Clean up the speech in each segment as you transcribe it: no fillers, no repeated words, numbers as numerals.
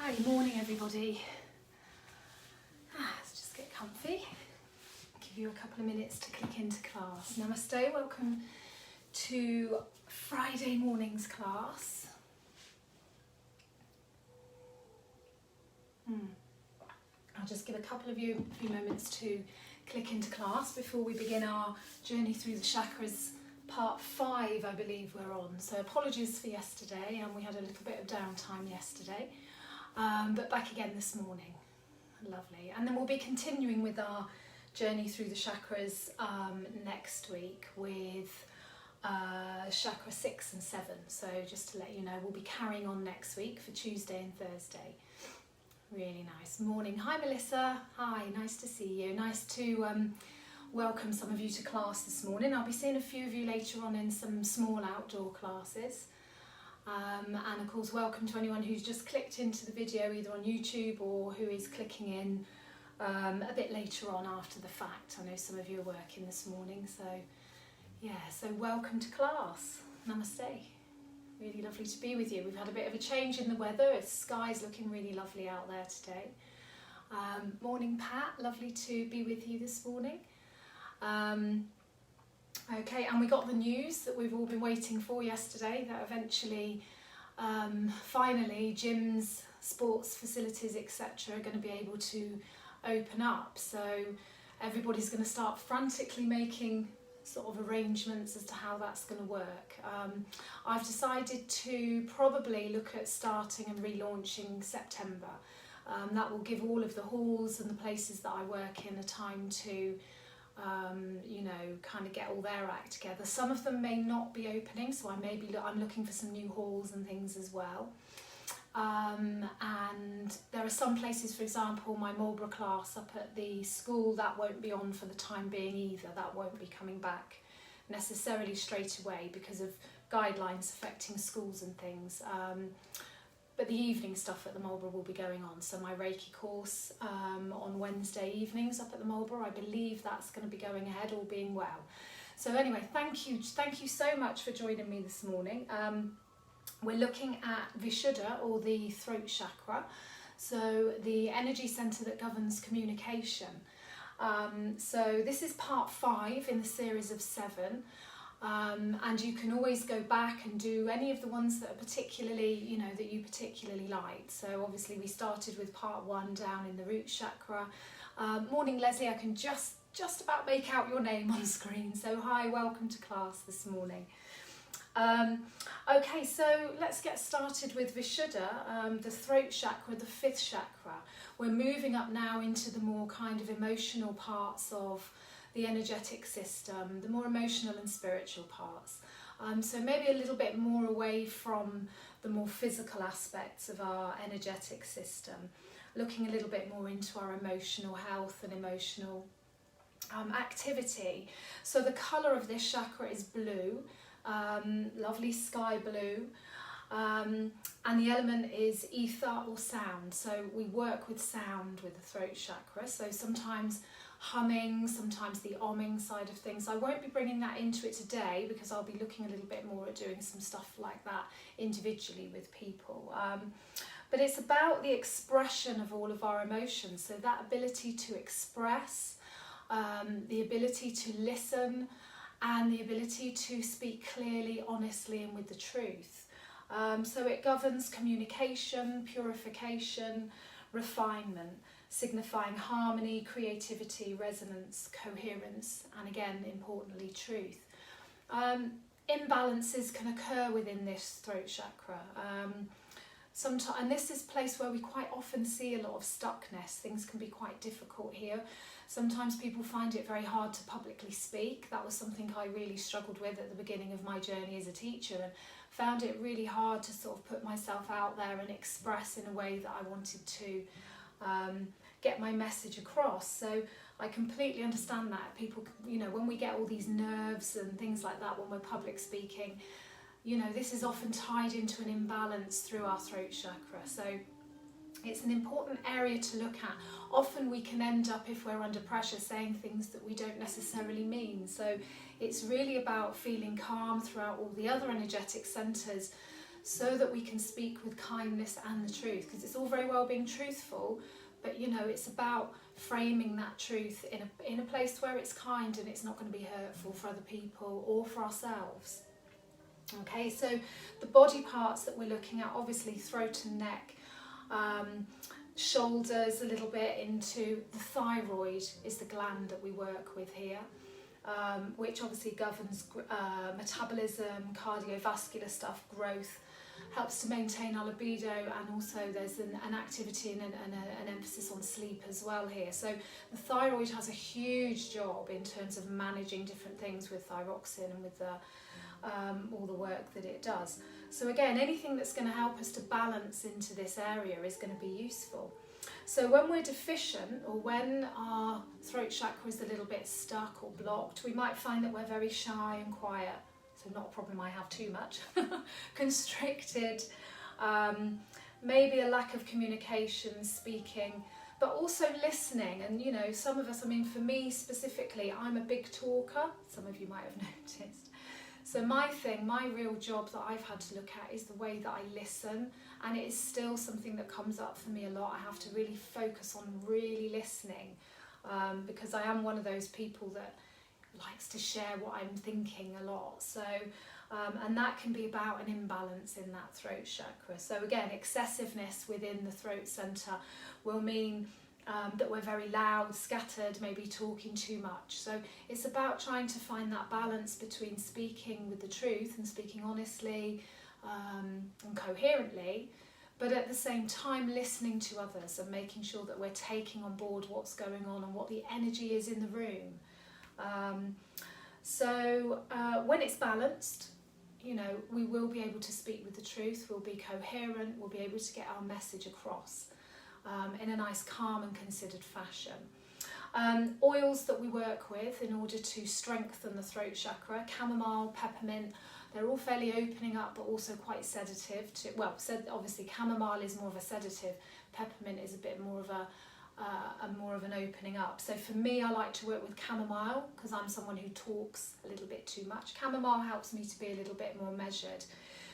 Hi, morning everybody. Let's just get comfy. Give you a couple of minutes to click into class. Namaste, welcome to Friday morning's class. I'll just give a couple of you a few moments to click into class before we begin our journey through the chakras. Part 5, I believe we're on. So apologies for yesterday, and we had a little bit of downtime yesterday, but back again this morning. Lovely. And then we'll be continuing with our journey through the chakras next week with chakra 6 and 7. So just to let you know, we'll be carrying on next week for Tuesday and Thursday. Really nice. Morning. Hi Melissa. Hi, nice to see you. Nice to welcome some of you to class this morning. I'll be seeing a few of you later on in some small outdoor classes. And of course, welcome to anyone who's just clicked into the video either on YouTube or who is clicking in a bit later on after the fact. I know some of you are working this morning, so yeah, so welcome to class. Namaste. Really lovely to be with you. We've had a bit of a change in the weather. The sky's looking really lovely out there today. Morning Pat, lovely to be with you this morning. Okay, and we got the news that we've all been waiting for yesterday, that eventually, finally, gyms, sports facilities, etc. are going to be able to open up. So everybody's going to start frantically making sort of arrangements as to how that's going to work. I've decided to probably look at starting and relaunching September. That will give all of the halls and the places that I work in a time to you know, kind of get all their act together. Some of them may not be opening, so I'm looking for some new halls and things as well. And there are some places, for example, my Marlborough class up at the school, that won't be on for the time being either. That won't be coming back necessarily straight away because of guidelines affecting schools and things. But the evening stuff at the Marlborough will be going on. So my Reiki course on Wednesday evenings up at the Marlborough, I believe that's going to be going ahead, all being well. So anyway, thank you so much for joining me this morning. We're looking at Vishuddha, or the throat chakra, so the energy centre that governs communication. So this is part 5 in the series of 7. And you can always go back and do any of the ones that are particularly, you know, that you particularly liked. So obviously we started with part 1 down in the root chakra. Morning Leslie, I can just about make out your name on screen. So hi, welcome to class this morning. Okay, so let's get started with Vishuddha, the throat chakra, the 5th chakra. We're moving up now into the more kind of emotional parts of the energetic system, the more emotional and spiritual parts. So maybe a little bit more away from the more physical aspects of our energetic system, looking a little bit more into our emotional health and emotional activity. So the colour of this chakra is blue, lovely sky blue, and the element is ether or sound. So we work with sound with the throat chakra, so sometimes humming, sometimes the omming side of things. I won't be bringing that into it today because I'll be looking a little bit more at doing some stuff like that individually with people. But it's about the expression of all of our emotions, so that ability to express, the ability to listen, and the ability to speak clearly, honestly, and with the truth. So it governs communication, purification, refinement, signifying harmony, creativity, resonance, coherence, and again, importantly, truth. Imbalances can occur within this throat chakra. And this is a place where we quite often see a lot of stuckness. Things can be quite difficult here. Sometimes people find it very hard to publicly speak. That was something I really struggled with at the beginning of my journey as a teacher, and found it really hard to sort of put myself out there and express in a way that I wanted to get my message across. So I completely understand that. People, you know, when we get all these nerves and things like that when we're public speaking, you know, this is often tied into an imbalance through our throat chakra. So it's an important area to look at. Often we can end up, if we're under pressure, saying things that we don't necessarily mean. So it's really about feeling calm throughout all the other energetic centres so that we can speak with kindness and the truth. Because it's all very well being truthful, but you know, it's about framing that truth in a place where it's kind and it's not going to be hurtful for other people or for ourselves. Okay, so the body parts that we're looking at, obviously throat and neck, shoulders a little bit into the thyroid is the gland that we work with here, which obviously governs metabolism, cardiovascular stuff, growth, helps to maintain our libido, and also there's an activity and an emphasis on sleep as well here. So the thyroid has a huge job in terms of managing different things with thyroxine and with all the work that it does. So again, anything that's going to help us to balance into this area is going to be useful. So when we're deficient, or when our throat chakra is a little bit stuck or blocked, we might find that we're very shy and quiet. So not a problem I have too much. Constricted, maybe a lack of communication, speaking, but also listening. And you know, some of us, I mean for me specifically, I'm a big talker, some of you might have noticed. So my real job that I've had to look at is the way that I listen, and it is still something that comes up for me a lot. I have to really focus on really listening, because I am one of those people that likes to share what I'm thinking a lot. So, and that can be about an imbalance in that throat chakra. So again, excessiveness within the throat centre will mean that we're very loud, scattered, maybe talking too much. So it's about trying to find that balance between speaking with the truth and speaking honestly and coherently, but at the same time listening to others and making sure that we're taking on board what's going on and what the energy is in the room. When it's balanced, you know, we will be able to speak with the truth, we'll be coherent, we'll be able to get our message across in a nice, calm and considered fashion. Oils that we work with in order to strengthen the throat chakra: chamomile, peppermint. They're all fairly opening up, but also quite sedative. Obviously chamomile is more of a sedative. Peppermint is a bit more of more of an opening up. So for me, I like to work with chamomile because I'm someone who talks a little bit too much. Chamomile helps me to be a little bit more measured.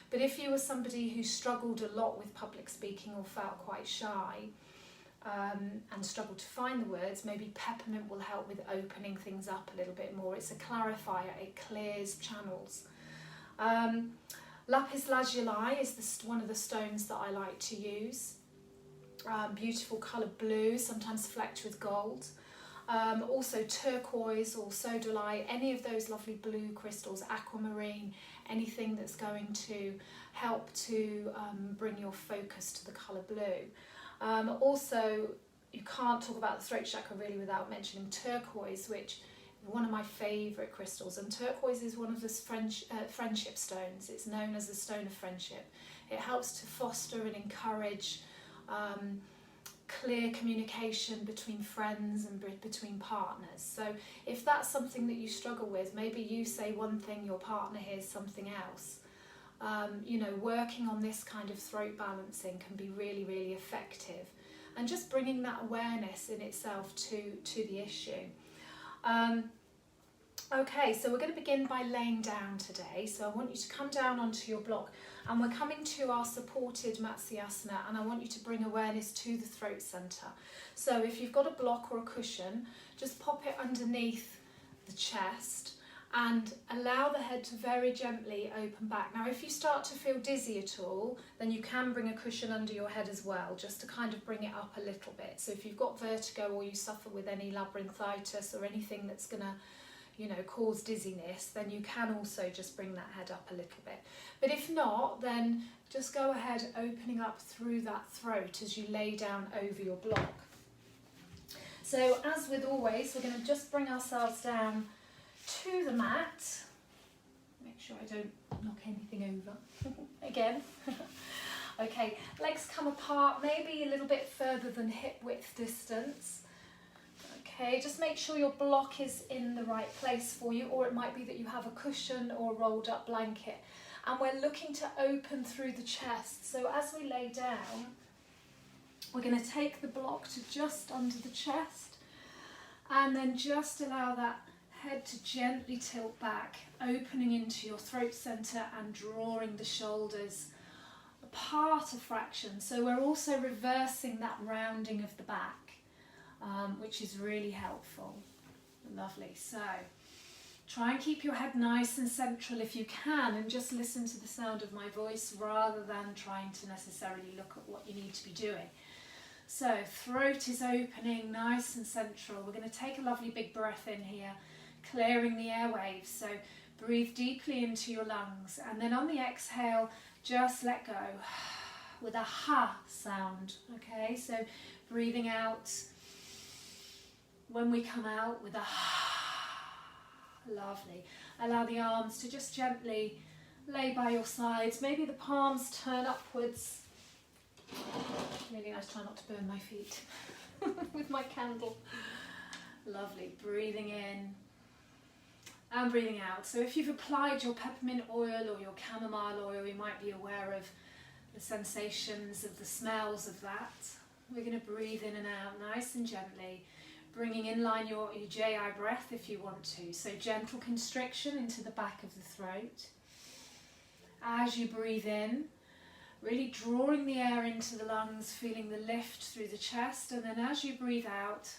But if you were somebody who struggled a lot with public speaking or felt quite shy and struggled to find the words, maybe peppermint will help with opening things up a little bit more. It's a clarifier, it clears channels. Lapis lazuli is one of the stones that I like to use. Beautiful colour blue, sometimes flecked with gold. Also turquoise or sodalite, any of those lovely blue crystals, aquamarine, anything that's going to help to bring your focus to the colour blue. Also, you can't talk about the throat chakra really without mentioning turquoise, which is one of my favourite crystals. And turquoise is one of the friendship stones. It's known as the stone of friendship. It helps to foster and encourage clear communication between friends and between partners. So if that's something that you struggle with, maybe you say one thing, your partner hears something else. You know, working on this kind of throat balancing can be really, really effective, and just bringing that awareness in itself to the issue. Okay, so we're going to begin by laying down today. So I want you to come down onto your block, and we're coming to our supported Matsyasana, and I want you to bring awareness to the throat centre. So if you've got a block or a cushion, just pop it underneath the chest and allow the head to very gently open back. Now if you start to feel dizzy at all, then you can bring a cushion under your head as well, just to kind of bring it up a little bit. So if you've got vertigo or you suffer with any labyrinthitis or anything that's going to, you know, cause dizziness, then you can also just bring that head up a little bit. But if not, then just go ahead opening up through that throat as you lay down over your block. So as with always, we're going to just bring ourselves down to the mat. Make sure I don't knock anything over again. Okay, legs come apart, maybe a little bit further than hip width distance. Okay, just make sure your block is in the right place for you, or it might be that you have a cushion or a rolled up blanket. And we're looking to open through the chest. So as we lay down, we're going to take the block to just under the chest, and then just allow that head to gently tilt back, opening into your throat centre and drawing the shoulders part a fraction. So we're also reversing that rounding of the back, which is really helpful. Lovely. So try and keep your head nice and central if you can, and just listen to the sound of my voice rather than trying to necessarily look at what you need to be doing. So throat is opening, nice and central. We're going to take a lovely big breath in here, clearing the airwaves. So breathe deeply into your lungs, and then on the exhale, just let go with a ha sound. Okay, so breathing out when we come out with a ha. Lovely. Allow the arms to just gently lay by your sides. Maybe the palms turn upwards. Really nice. Try not to burn my feet with my candle. Lovely. Breathing in and breathing out. So if you've applied your peppermint oil or your chamomile oil, you might be aware of the sensations of the smells of that. We're going to breathe in and out nice and gently, bringing in line your Ujjayi breath if you want to. So gentle constriction into the back of the throat. As you breathe in, really drawing the air into the lungs, feeling the lift through the chest, and then as you breathe out,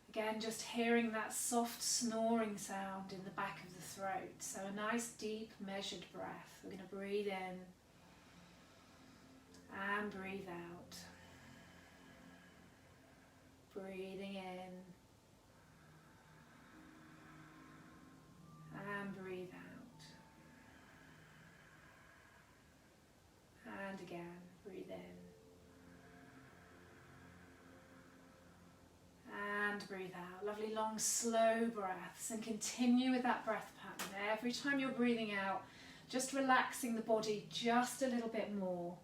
again, just hearing that soft snoring sound in the back of the throat. So a nice deep measured breath. We're going to breathe in and breathe out. Breathing in and breathe out. And again, breathe in and breathe out. Lovely long slow breaths, and continue with that breath pattern. Every time you're breathing out, just relaxing the body just a little bit more.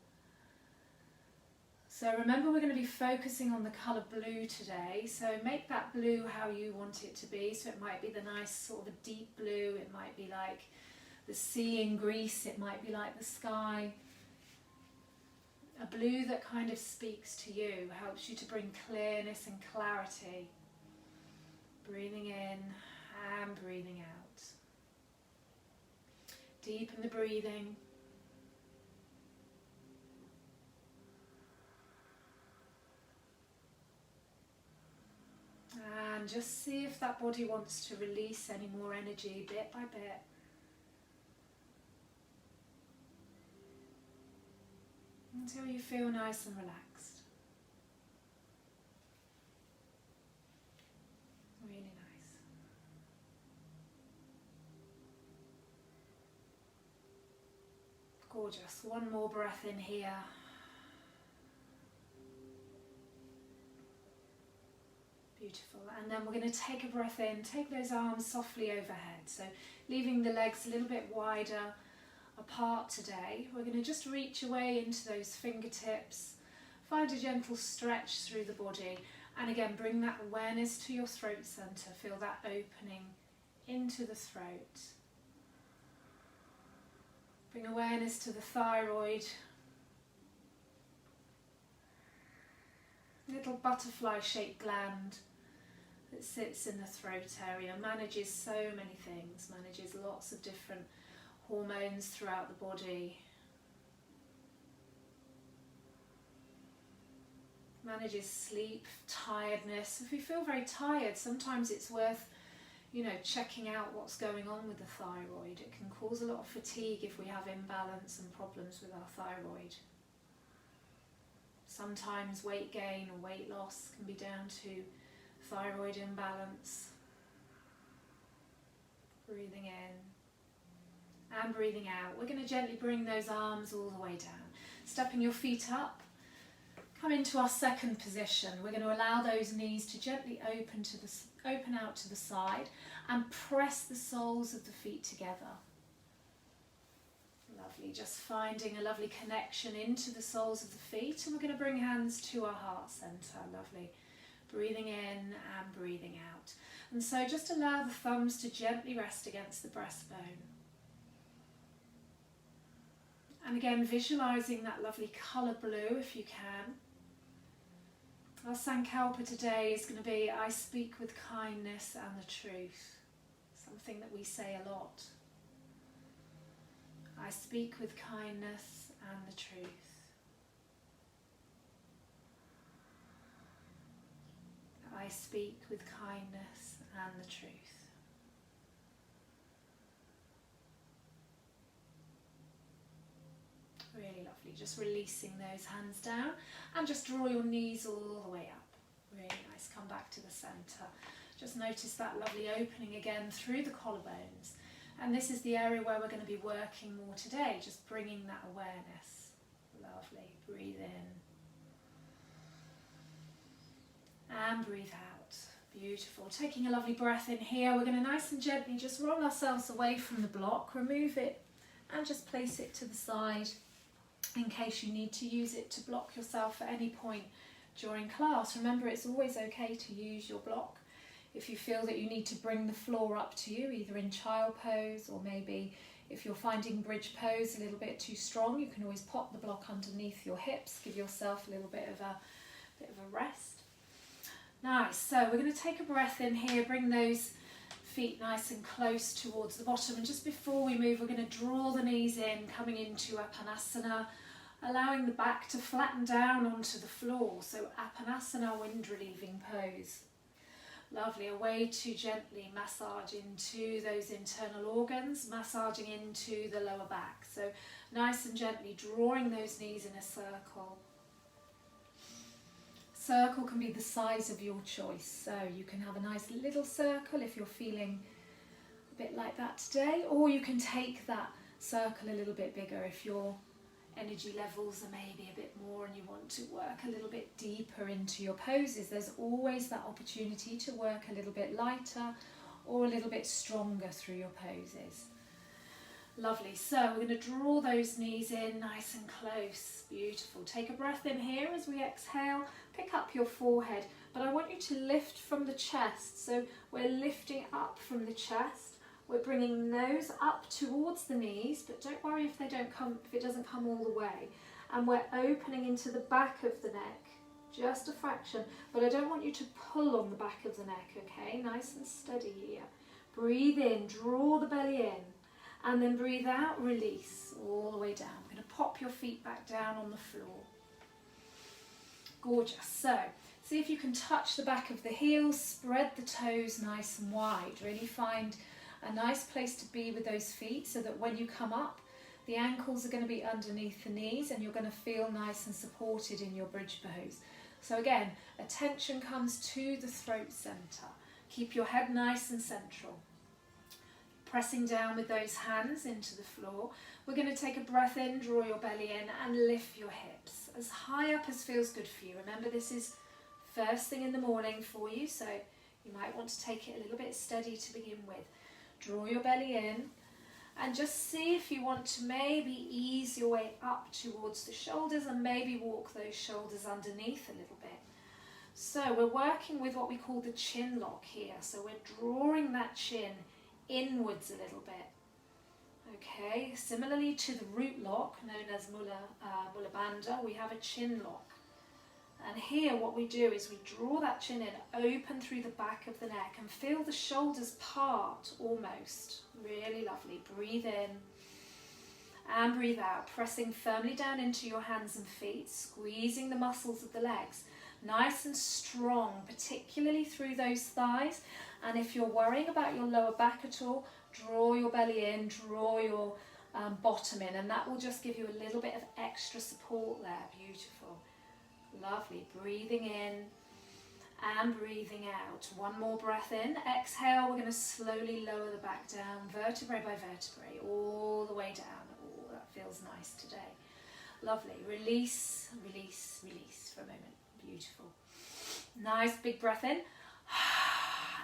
So remember, we're going to be focusing on the colour blue today, so make that blue how you want it to be. So it might be the nice sort of a deep blue, it might be like the sea in Greece, it might be like the sky. A blue that kind of speaks to you, helps you to bring clearness and clarity. Breathing in and breathing out. Deepen the breathing. And just see if that body wants to release any more energy bit by bit. Until you feel nice and relaxed. Really nice. Gorgeous. One more breath in here. Beautiful. And then we're going to take a breath in, take those arms softly overhead. So leaving the legs a little bit wider apart today. We're going to just reach away into those fingertips, find a gentle stretch through the body, and again bring that awareness to your throat centre. Feel that opening into the throat. Bring awareness to the thyroid, little butterfly shaped gland that sits in the throat area, manages so many things, manages lots of different hormones throughout the body, manages sleep, tiredness. If we feel very tired, sometimes it's worth, checking out what's going on with the thyroid. It can cause a lot of fatigue if we have imbalance and problems with our thyroid. Sometimes weight gain or weight loss can be down to thyroid imbalance. Breathing in and breathing out. We're going to gently bring those arms all the way down. Stepping your feet up, come into our second position. We're going to allow those knees to gently open out to the side and press the soles of the feet together. Lovely, just finding a lovely connection into the soles of the feet, and we're going to bring hands to our heart centre. Lovely. Breathing in and breathing out. And so just allow the thumbs to gently rest against the breastbone. And again, visualising that lovely colour blue if you can. Our Sankalpa today is going to be, I speak with kindness and the truth. Something that we say a lot. I speak with kindness and the truth. I speak with kindness and the truth. Really lovely. Just releasing those hands down and just draw your knees all the way up. Really nice. Come back to the centre. Just notice that lovely opening again through the collarbones. And this is the area where we're going to be working more today, just bringing that awareness. Lovely. Breathe in. And breathe out. Beautiful. Taking a lovely breath in here. We're going to nice and gently just roll ourselves away from the block, remove it, and just place it to the side in case you need to use it to block yourself at any point during class. Remember, it's always okay to use your block. If you feel that you need to bring the floor up to you, either in child pose, or maybe if you're finding bridge pose a little bit too strong, you can always pop the block underneath your hips, give yourself a little bit of a rest. Nice. So we're going to take a breath in here, bring those feet nice and close towards the bottom, and just before we move, we're going to draw the knees in, coming into Apanasana, allowing the back to flatten down onto the floor. So Apanasana, wind relieving pose. Lovely. A way to gently massage into those internal organs, massaging into the lower back. So nice and gently drawing those knees in a circle. Circle can be the size of your choice, so you can have a nice little circle if you're feeling a bit like that today, or you can take that circle a little bit bigger if your energy levels are maybe a bit more and you want to work a little bit deeper into your poses. There's always that opportunity to work a little bit lighter or a little bit stronger through your poses. Lovely. So we're going to draw those knees in nice and close. Beautiful. Take a breath in here as we exhale. Pick up your forehead, but I want you to lift from the chest. So we're lifting up from the chest. We're bringing nose up towards the knees, but don't worry if it doesn't come all the way. And we're opening into the back of the neck, just a fraction. But I don't want you to pull on the back of the neck, okay? Nice and steady here. Breathe in, draw the belly in. And then breathe out, release all the way down. I'm going to pop your feet back down on the floor. Gorgeous. So, see if you can touch the back of the heels, spread the toes nice and wide. Really find a nice place to be with those feet so that when you come up, the ankles are going to be underneath the knees and you're going to feel nice and supported in your bridge pose. So again, attention comes to the throat centre. Keep your head nice and central. Pressing down with those hands into the floor. We're going to take a breath in, draw your belly in and lift your hips as high up as feels good for you. Remember, this is first thing in the morning for you, so you might want to take it a little bit steady to begin with. Draw your belly in and just see if you want to maybe ease your way up towards the shoulders and maybe walk those shoulders underneath a little bit. So we're working with what we call the chin lock here. So we're drawing that chin inwards a little bit. Okay, similarly to the root lock, known as Mula Bandha, we have a chin lock. And here what we do is we draw that chin in, open through the back of the neck and feel the shoulders part almost. Really lovely. Breathe in and breathe out, pressing firmly down into your hands and feet, squeezing the muscles of the legs. Nice and strong, particularly through those thighs. And if you're worrying about your lower back at all, draw your belly in, draw your bottom in, and that will just give you a little bit of extra support there. Beautiful. Lovely. Breathing in and breathing out. One more breath in. Exhale, we're going to slowly lower the back down, vertebrae by vertebrae, all the way down. Oh, that feels nice today. Lovely. Release, release, release for a moment. Beautiful. Nice big breath in.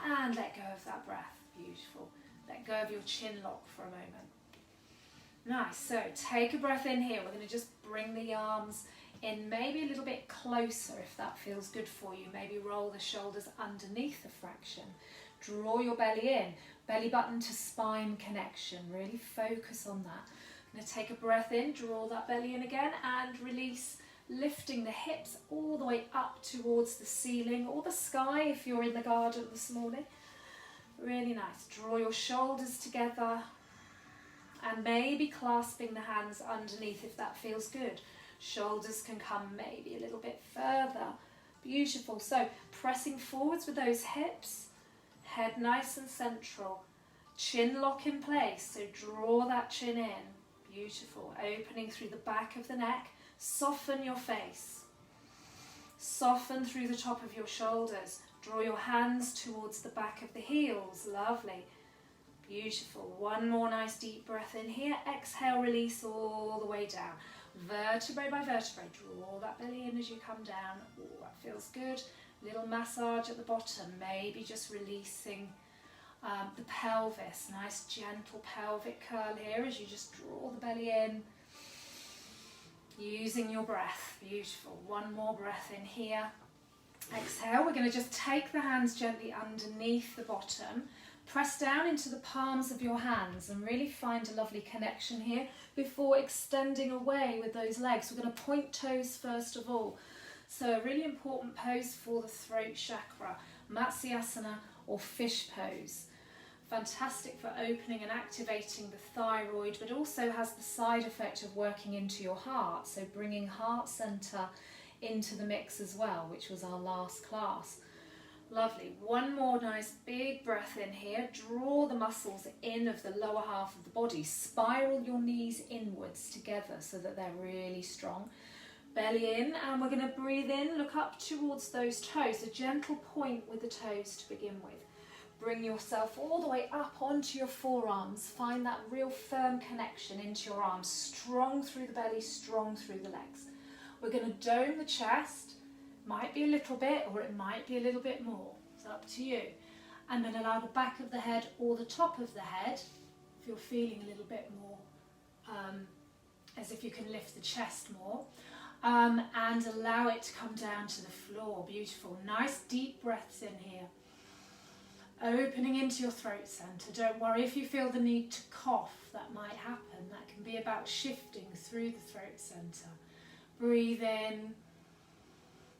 And let go of that breath. Beautiful. Let go of your chin lock for a moment. Nice. So take a breath in here. We're going to just bring the arms in maybe a little bit closer if that feels good for you. Maybe roll the shoulders underneath the fraction. Draw your belly in. Belly button to spine connection. Really focus on that. I'm going to take a breath in. Draw that belly in again and release. Lifting the hips all the way up towards the ceiling or the sky if you're in the garden this morning. Really nice. Draw your shoulders together And maybe clasping the hands underneath if that feels good. Shoulders can come maybe a little bit further. Beautiful. So pressing forwards with those hips, head nice and central. Chin lock in place, so draw that chin in. Beautiful. Opening through the back of the neck. Soften your face. Soften through the top of your shoulders. Draw your hands towards the back of the heels. Lovely. Beautiful. One more nice deep breath in here. Exhale, release all the way down. Vertebrae by vertebrae. Draw that belly in as you come down. Oh, that feels good. Little massage at the bottom. Maybe just releasing the pelvis. Nice gentle pelvic curl here as you just draw the belly in. Using your breath. Beautiful. One more breath in here. Exhale. We're going to just take the hands gently underneath the bottom. Press down into the palms of your hands and really find a lovely connection here before extending away with those legs. We're going to point toes first of all. So a really important pose for the throat chakra, Matsyasana or fish pose. Fantastic for opening and activating the thyroid, but also has the side effect of working into your heart. So bringing heart center into the mix as well, which was our last class. Lovely. One more nice big breath in here. Draw the muscles in of the lower half of the body. Spiral your knees inwards together so that they're really strong. Belly in, and we're going to breathe in. Look up towards those toes. A gentle point with the toes to begin with. Bring yourself all the way up onto your forearms. Find that real firm connection into your arms. Strong through the belly, strong through the legs. We're going to dome the chest. Might be a little bit, or it might be a little bit more. It's up to you. And then allow the back of the head or the top of the head, if you're feeling a little bit more, as if you can lift the chest more, and allow it to come down to the floor. Beautiful. Nice deep breaths in here. Opening into your throat centre. Don't worry if you feel the need to cough. That might happen. That can be about shifting through the throat centre. Breathe in.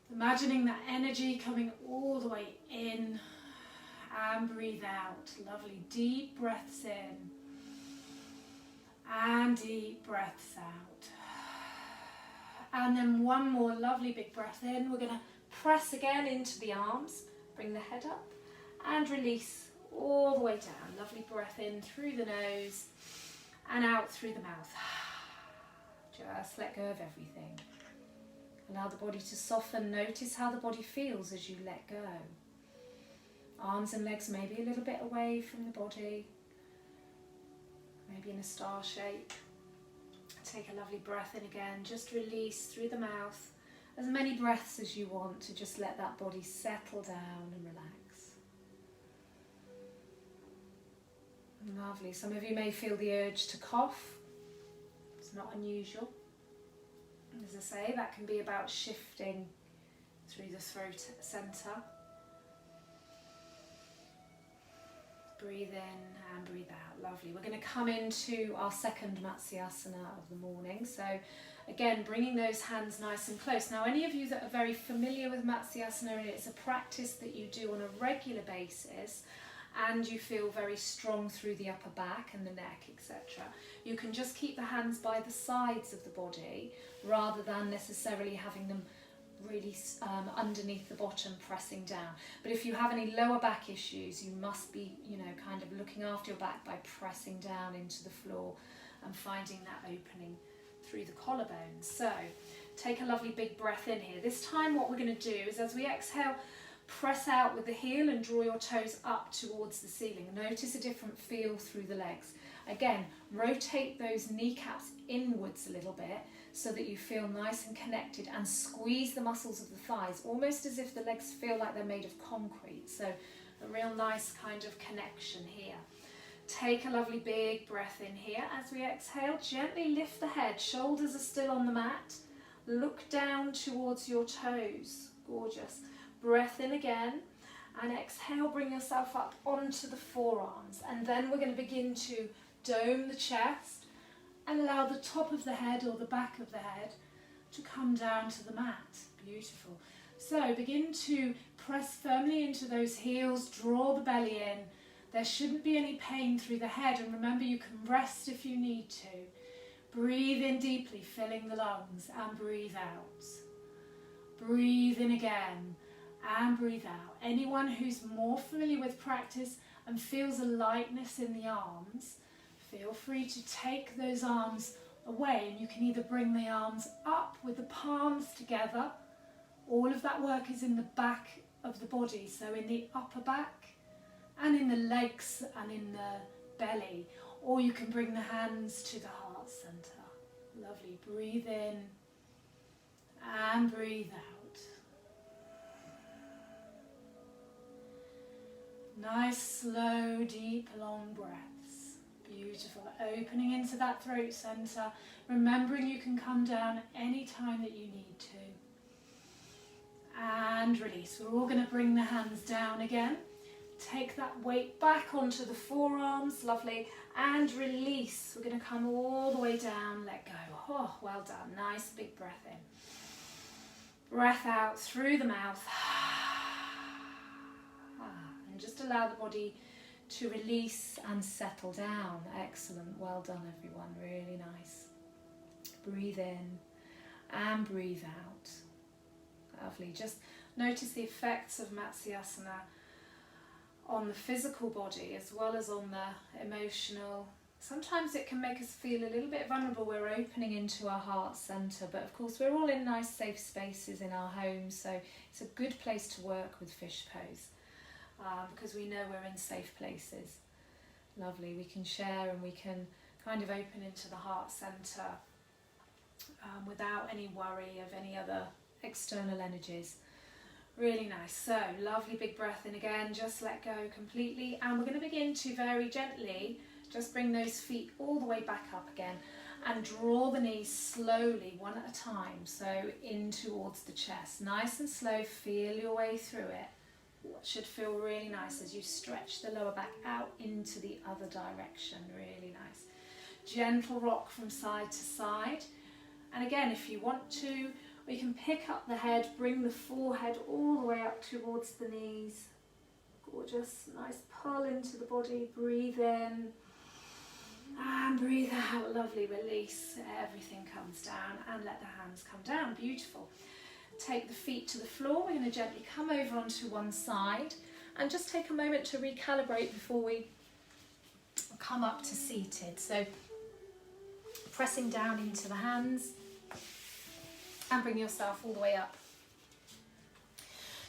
Imagining that energy coming all the way in, and breathe out. Lovely deep breaths in and deep breaths out. And then one more lovely big breath in. We're going to press again into the arms, bring the head up and release all the way down. Lovely breath in through the nose and out through the mouth. Just let go of everything. Allow the body to soften. Notice how the body feels as you let go. Arms and legs maybe a little bit away from the body. Maybe in a star shape. Take a lovely breath in again. Just release through the mouth. As many breaths as you want to just let that body settle down and relax. Lovely. Some of you may feel the urge to cough. It's not unusual. As I say, that can be about shifting through the throat centre. Breathe in and breathe out. Lovely. We're going to come into our second Matsyasana of the morning. So again, bringing those hands nice and close. Now, any of you that are very familiar with Matsyasana, and it's a practice that you do on a regular basis, and you feel very strong through the upper back and the neck, etc. You can just keep the hands by the sides of the body rather than necessarily having them really underneath the bottom pressing down. But if you have any lower back issues, you must be, kind of looking after your back by pressing down into the floor and finding that opening through the collarbones. So take a lovely big breath in here. This time what we're going to do is, as we exhale, press out with the heel and draw your toes up towards the ceiling. Notice a different feel through the legs. Again, rotate those kneecaps inwards a little bit so that you feel nice and connected, and squeeze the muscles of the thighs, almost as if the legs feel like they're made of concrete. So a real nice kind of connection here. Take a lovely big breath in here. As we exhale, gently lift the head. Shoulders are still on the mat. Look down towards your toes. Gorgeous. Breath in again, and exhale, bring yourself up onto the forearms, and then we're going to begin to dome the chest and allow the top of the head or the back of the head to come down to the mat. Beautiful. So begin to press firmly into those heels, draw the belly in, There shouldn't be any pain through the head, and remember you can rest if you need to. Breathe in deeply, filling the lungs, and breathe out. Breathe in again and breathe out. Anyone who's more familiar with practice and feels a lightness in the arms, feel free to take those arms away, and you can either bring the arms up with the palms together. All of that work is in the back of the body, so in the upper back and in the legs and in the belly, or you can bring the hands to the heart center. Lovely. Breathe in and breathe out. Nice, slow, deep, long breaths. Beautiful. Opening into that throat center, remembering you can come down any time that you need to. And release. We're all going to bring the hands down again. Take that weight back onto the forearms, lovely, and release. We're going to come all the way down, let go. Oh, well done. Nice big breath in. Breath out through the mouth. And just allow the body to release and settle down. Excellent. Well done, everyone. Really nice. Breathe in and breathe out. Lovely. Just notice the effects of Matsyasana on the physical body as well as on the emotional. Sometimes it can make us feel a little bit vulnerable. We're opening into our heart centre, but of course we're all in nice safe spaces in our homes, so it's a good place to work with fish pose because we know we're in safe places. Lovely. We can share and we can kind of open into the heart centre without any worry of any other external energies. Really nice. So lovely big breath in again, just let go completely, and we're going to begin to very gently just bring those feet all the way back up again and draw the knees slowly one at a time, so in towards the chest. Nice and slow, feel your way through it. What should feel really nice as you stretch the lower back out into the other direction. Really nice. Gentle rock from side to side, and again if you want to, we can pick up the head, bring the forehead all the way up towards the knees. Gorgeous, nice pull into the body, breathe in and breathe out. Lovely, release, everything comes down and let the hands come down. Beautiful. Take the feet to the floor. We're going to gently come over onto one side and just take a moment to recalibrate before we come up to seated. So pressing down into the hands, and bring yourself all the way up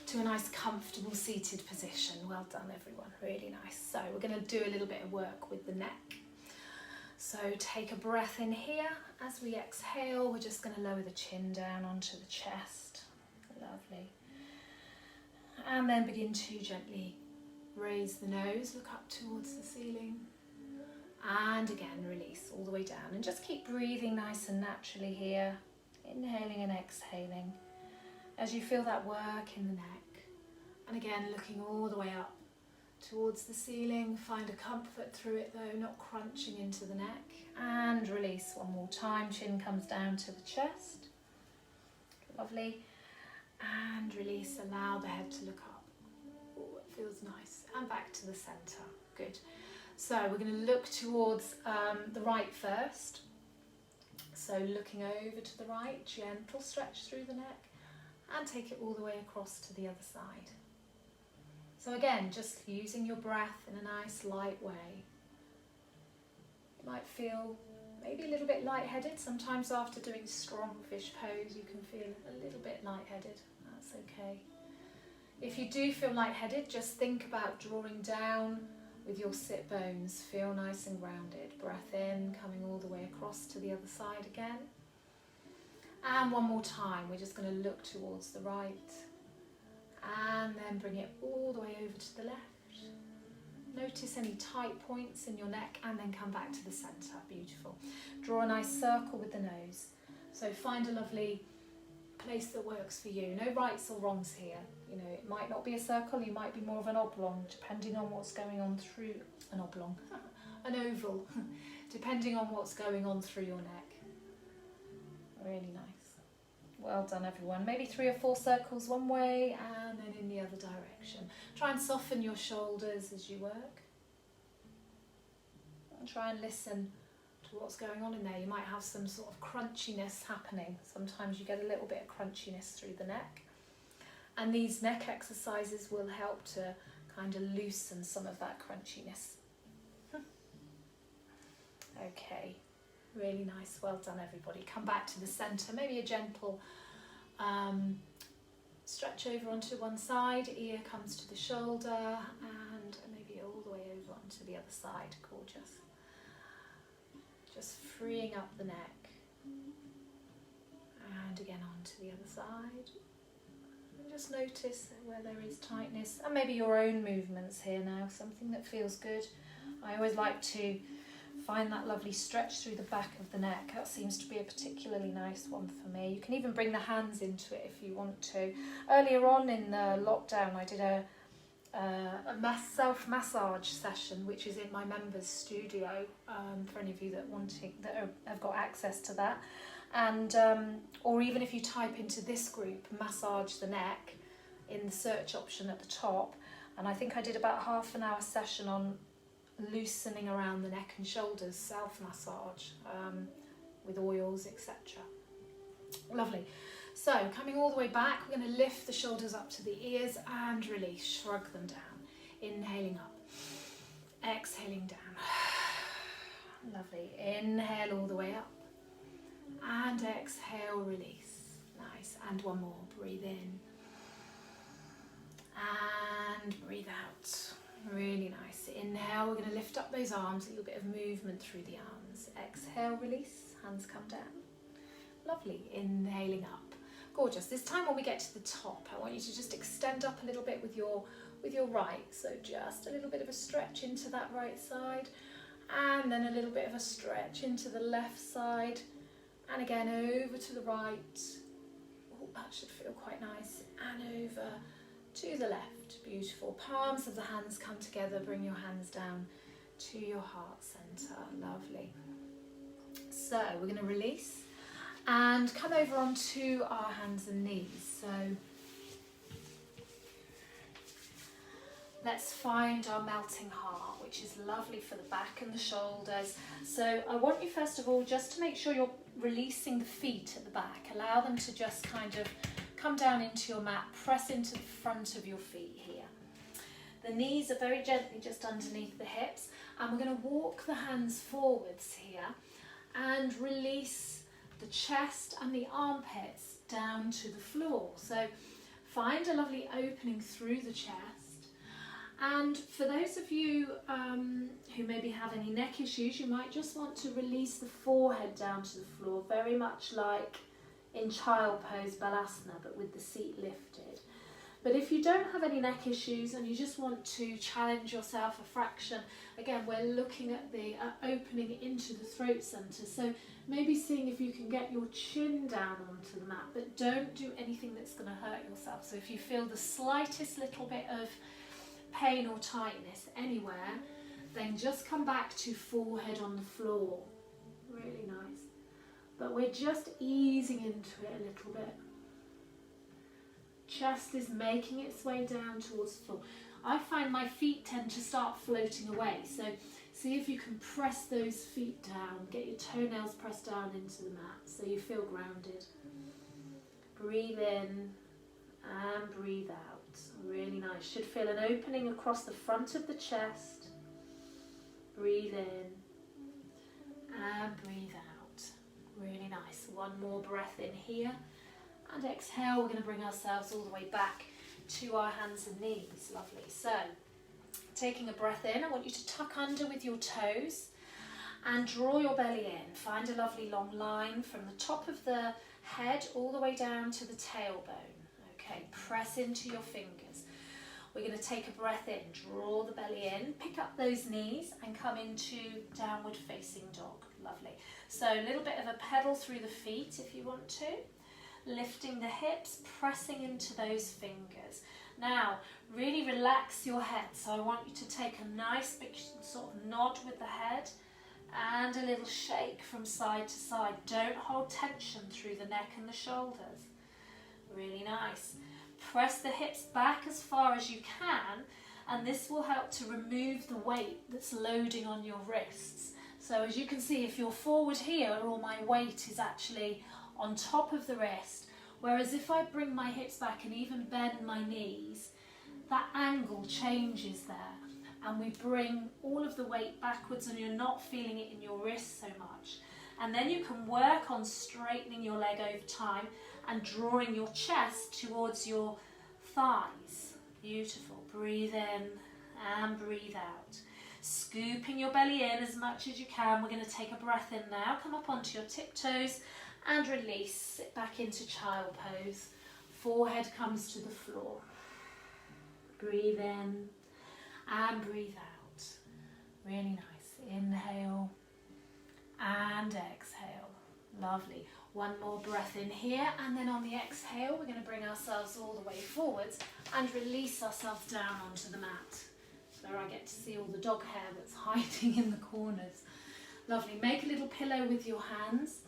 to a nice comfortable seated position. Well done, everyone, really nice. So we're going to do a little bit of work with the neck. So take a breath in here. As we exhale, we're just going to lower the chin down onto the chest. Lovely. And then begin to gently raise the nose, look up towards the ceiling. And again, release all the way down. And just keep breathing nice and naturally here. Inhaling and exhaling as you feel that work in the neck. And again, looking all the way up towards the ceiling. Find a comfort through it though, not crunching into the neck. And release one more time. Chin comes down to the chest. Lovely. And release. Allow the head to look up. Oh, it feels nice. And back to the centre. Good. So we're going to look towards the right first. So looking over to the right, gentle stretch through the neck and take it all the way across to the other side. So again, just using your breath in a nice light way. You might feel maybe a little bit lightheaded. Sometimes after doing strong fish pose you can feel a little bit lightheaded. That's okay. If you do feel lightheaded, just think about drawing down with your sit bones. Feel nice and grounded. Breath in, coming all the way across to the other side again. And one more time, we're just going to look towards the right and then bring it all the way over to the left. Notice any tight points in your neck and then come back to the centre. Beautiful. Draw a nice circle with the nose. So find a lovely place that works for you. No rights or wrongs here. You know, it might not be a circle, you might be more of an oblong, depending on what's going on through an oblong, an oval, depending on what's going on through your neck. Really nice. Well done, everyone. Maybe 3 or 4 circles one way and then in the other direction. Try and soften your shoulders as you work. And try and listen to what's going on in there. You might have some sort of crunchiness happening. Sometimes you get a little bit of crunchiness through the neck. And these neck exercises will help to kind of loosen some of that crunchiness. Okay, really nice. Well done, everybody. Come back to the centre. Maybe a gentle stretch over onto one side. Ear comes to the shoulder, and maybe all the way over onto the other side. Gorgeous. Just freeing up the neck. And again onto the other side. And just notice where there is tightness. And maybe your own movements here now. Something that feels good. I always like to find that lovely stretch through the back of the neck. That seems to be a particularly nice one for me. You can even bring the hands into it if you want to. Earlier on in the lockdown, I did a self-massage session, which is in my members' studio, for any of you that have got access to that. And or even if you type into this group, massage the neck, in the search option at the top. And I think I did about half an hour session on loosening around the neck and shoulders, self-massage with oils, etc. Lovely. So coming all the way back, we're going to lift the shoulders up to the ears and release, shrug them down. Inhaling up, exhaling down. Lovely. Inhale all the way up and exhale, release. Nice. And one more. Breathe in and breathe out. Really nice. Inhale, we're going to lift up those arms, a little bit of movement through the arms. Exhale, release, hands come down. Lovely. Inhaling up. Gorgeous. This time when we get to the top, I want you to just extend up a little bit with your right. So just a little bit of a stretch into that right side, and then a little bit of a stretch into the left side, and again over to the right. Oh, that should feel quite nice. And over to the left. Beautiful. Palms of the hands come together. Bring your hands down to your heart centre. Lovely. So we're going to release and come over onto our hands and knees. So let's find our melting heart, which is lovely for the back and the shoulders. So I want you first of all just to make sure you're releasing the feet at the back. Allow them to just kind of come down into your mat, press into the front of your feet here. The knees are very gently just underneath the hips, and we're going to walk the hands forwards here and release the chest and the armpits down to the floor. So find a lovely opening through the chest. And for those of you who maybe have any neck issues, you might just want to release the forehead down to the floor, very much like in child pose balasana, but with the seat lifted. But if you don't have any neck issues and you just want to challenge yourself a fraction, again, we're looking at the opening into the throat centre. So maybe seeing if you can get your chin down onto the mat, but don't do anything that's going to hurt yourself. So if you feel the slightest little bit of pain or tightness anywhere, then just come back to forehead on the floor. Really nice. But we're just easing into it a little bit. Chest is making its way down towards the floor. I find my feet tend to start floating away. So see if you can press those feet down. Get your toenails pressed down into the mat so you feel grounded. Breathe in and breathe out. Really nice. Should feel an opening across the front of the chest. Breathe in and breathe out. Really nice. One more breath in here. And exhale, we're going to bring ourselves all the way back to our hands and knees. Lovely. So, taking a breath in, I want you to tuck under with your toes and draw your belly in. Find a lovely long line from the top of the head all the way down to the tailbone. Okay, press into your fingers. We're going to take a breath in, draw the belly in, pick up those knees and come into downward facing dog. Lovely. So a little bit of a pedal through the feet if you want to. Lifting the hips, pressing into those fingers. Now, really relax your head. So I want you to take a nice big sort of nod with the head and a little shake from side to side. Don't hold tension through the neck and the shoulders. Really nice. Press the hips back as far as you can and this will help to remove the weight that's loading on your wrists. So as you can see, if you're forward here, all my weight is actually on top of the wrist, whereas if I bring my hips back and even bend my knees, that angle changes there, and we bring all of the weight backwards and you're not feeling it in your wrist so much. And then you can work on straightening your leg over time and drawing your chest towards your thighs. Beautiful. Breathe in and breathe out. Scooping your belly in as much as you can. We're going to take a breath in now. Come up onto your tiptoes and release. Sit back into child pose. Forehead comes to the floor. Breathe in and breathe out. Really nice. Inhale and exhale. Lovely. One more breath in here, and then on the exhale we're going to bring ourselves all the way forwards and release ourselves down onto the mat. Where I get to see all the dog hair that's hiding in the corners. Lovely. Make a little pillow with your hands,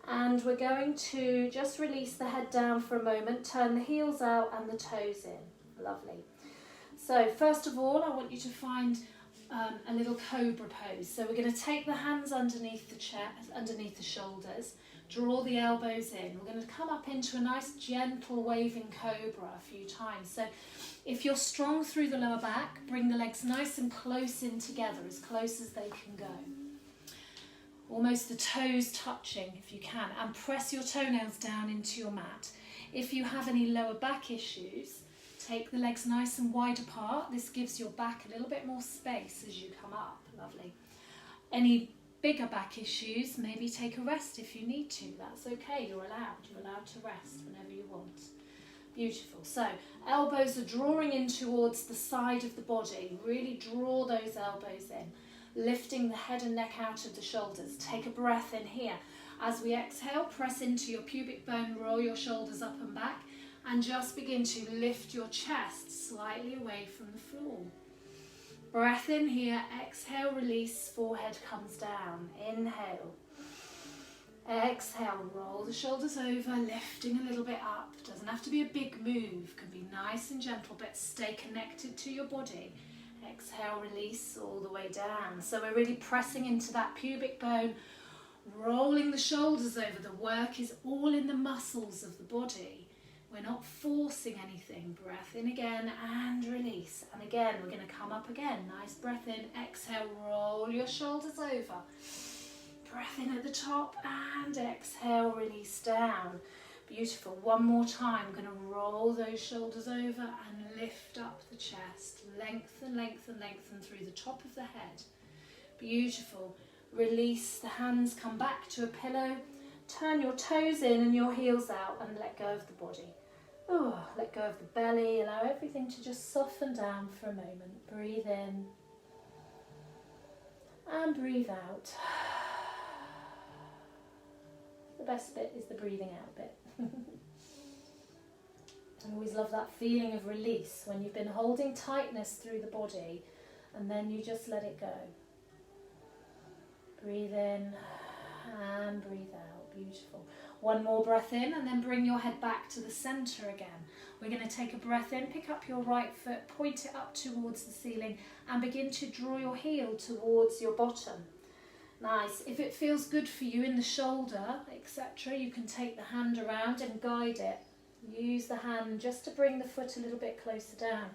and we're going to just release the head down for a moment, turn the heels out and the toes in. Lovely. So first of all, I want you to find a little cobra pose. So we're going to take the hands underneath the chest, underneath the shoulders, draw the elbows in. We're going to come up into a nice gentle waving cobra a few times. So if you're strong through the lower back, bring the legs nice and close in together, as close as they can go. Almost the toes touching if you can, and press your toenails down into your mat. If you have any lower back issues, take the legs nice and wide apart. This gives your back a little bit more space as you come up. Lovely. Any bigger back issues, maybe take a rest if you need to. That's okay, you're allowed. You're allowed to rest whenever you want. Beautiful. So elbows are drawing in towards the side of the body. Really draw those elbows in. Lifting the head and neck out of the shoulders. Take a breath in here. As we exhale, press into your pubic bone, roll your shoulders up and back, and just begin to lift your chest slightly away from the floor. Breath in here, exhale, release, forehead comes down. Inhale. Exhale, roll the shoulders over, lifting a little bit up. Doesn't have to be a big move, can be nice and gentle, but stay connected to your body. Exhale, release all the way down. So we're really pressing into that pubic bone, rolling the shoulders over. The work is all in the muscles of the body. We're not forcing anything. Breath in again and release. And again, we're going to come up again. Nice breath in. Exhale, roll your shoulders over. Breath in at the top and exhale, release down. Beautiful. One more time. I'm going to roll those shoulders over and lift up the chest. Lengthen, lengthen, lengthen through the top of the head. Beautiful. Release the hands, come back to a pillow. Turn your toes in and your heels out and let go of the body. Oh, let go of the belly. Allow everything to just soften down for a moment. Breathe in and breathe out. The best bit is the breathing out bit. I always love that feeling of release when you've been holding tightness through the body and then you just let it go. Breathe in and breathe out. Beautiful. One more breath in and then bring your head back to the center again. We're going to take a breath in, pick up your right foot, point it up towards the ceiling and begin to draw your heel towards your bottom. Nice. If it feels good for you in the shoulder, etc., you can take the hand around and guide it. Use the hand just to bring the foot a little bit closer down.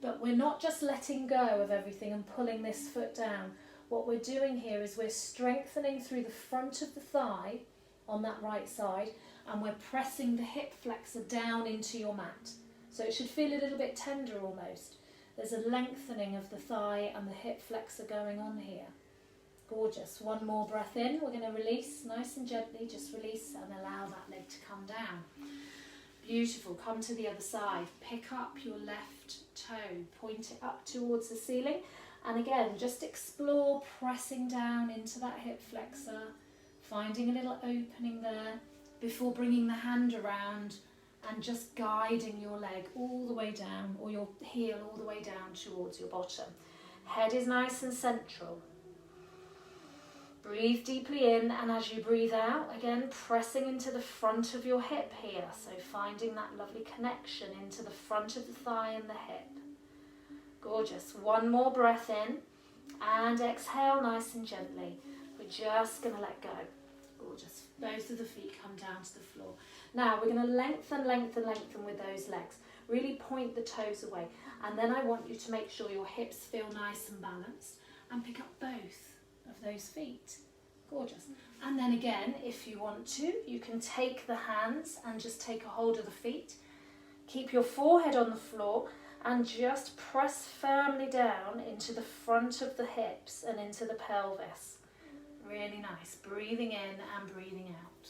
But we're not just letting go of everything and pulling this foot down. What we're doing here is we're strengthening through the front of the thigh on that right side, and we're pressing the hip flexor down into your mat. So it should feel a little bit tender almost. There's a lengthening of the thigh and the hip flexor going on here. Gorgeous. One more breath in. We're going to release nice and gently. Just release and allow that leg to come down. Beautiful. Come to the other side. Pick up your left toe. Point it up towards the ceiling. And again, just explore pressing down into that hip flexor. Finding a little opening there before bringing the hand around and just guiding your leg all the way down, or your heel all the way down towards your bottom. Head is nice and central. Breathe deeply in, and as you breathe out, again pressing into the front of your hip here. So finding that lovely connection into the front of the thigh and the hip. Gorgeous. One more breath in and exhale nice and gently. We're just going to let go. Gorgeous. Both of the feet come down to the floor. Now we're going to lengthen with those legs. Really point the toes away. And then I want you to make sure your hips feel nice and balanced and pick up both of those feet. Gorgeous. And then again, if you want to, you can take the hands and just take a hold of the feet. Keep your forehead on the floor and just press firmly down into the front of the hips and into the pelvis. Really nice. Breathing in and breathing out.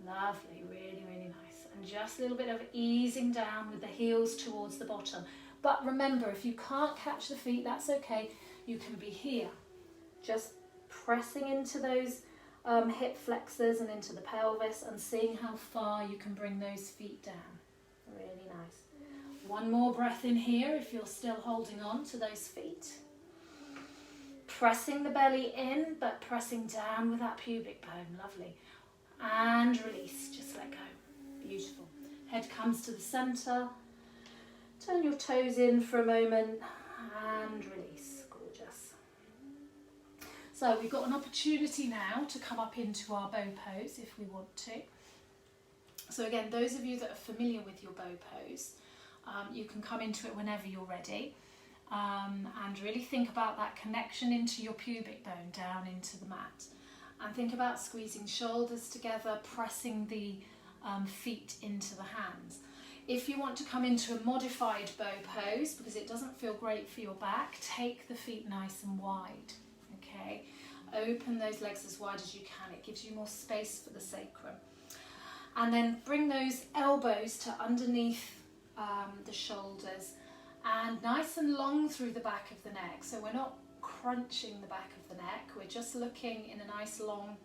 Lovely. Really, really nice. And just a little bit of easing down with the heels towards the bottom. But remember, if you can't catch the feet, that's okay. You can be here. Just pressing into those hip flexors and into the pelvis and seeing how far you can bring those feet down. Really nice. One more breath in here if you're still holding on to those feet. Pressing the belly in, but pressing down with that pubic bone. Lovely. And release. Just let go. Beautiful. Head comes to the centre. Turn your toes in for a moment and release. Gorgeous. So we've got an opportunity now to come up into our bow pose if we want to. So again, those of you that are familiar with your bow pose, you can come into it whenever you're ready, and really think about that connection into your pubic bone down into the mat, and think about squeezing shoulders together, pressing the feet into the hands. If you want to come into a modified bow pose because it doesn't feel great for your back, take the feet nice and wide. Okay, open those legs as wide as you can. It gives you more space for the sacrum. And then bring those elbows to underneath the shoulders and nice and long through the back of the neck. So we're not crunching the back of the neck, we're just looking in a nice long,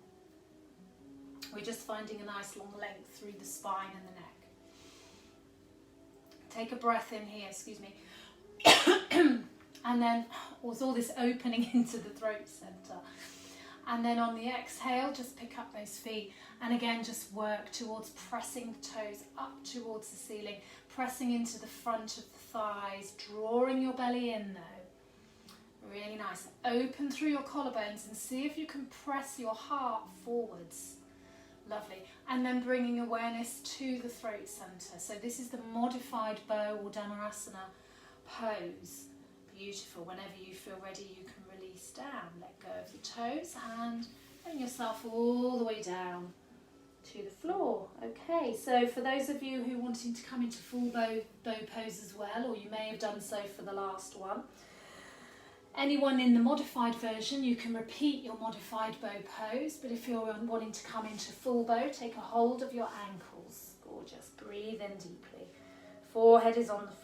we're just finding a nice long length through the spine and the neck. Take a breath in here, excuse me. And then with all this opening into the throat centre. And then on the exhale, just pick up those feet. And again, just work towards pressing the toes up towards the ceiling, pressing into the front of the thighs, drawing your belly in though. Really nice. Open through your collarbones and see if you can press your heart forwards. Lovely. And then bringing awareness to the throat centre. So this is the modified bow or Dhanurasana pose. Beautiful. Whenever you feel ready, you can release down. Let go of the toes and bring yourself all the way down to the floor. Okay, so for those of you who are wanting to come into full bow pose as well, or you may have done so for the last one, anyone in the modified version, you can repeat your modified bow pose, but if you're wanting to come into full bow, take a hold of your ankles. Gorgeous. Breathe in deeply. Forehead is on the floor.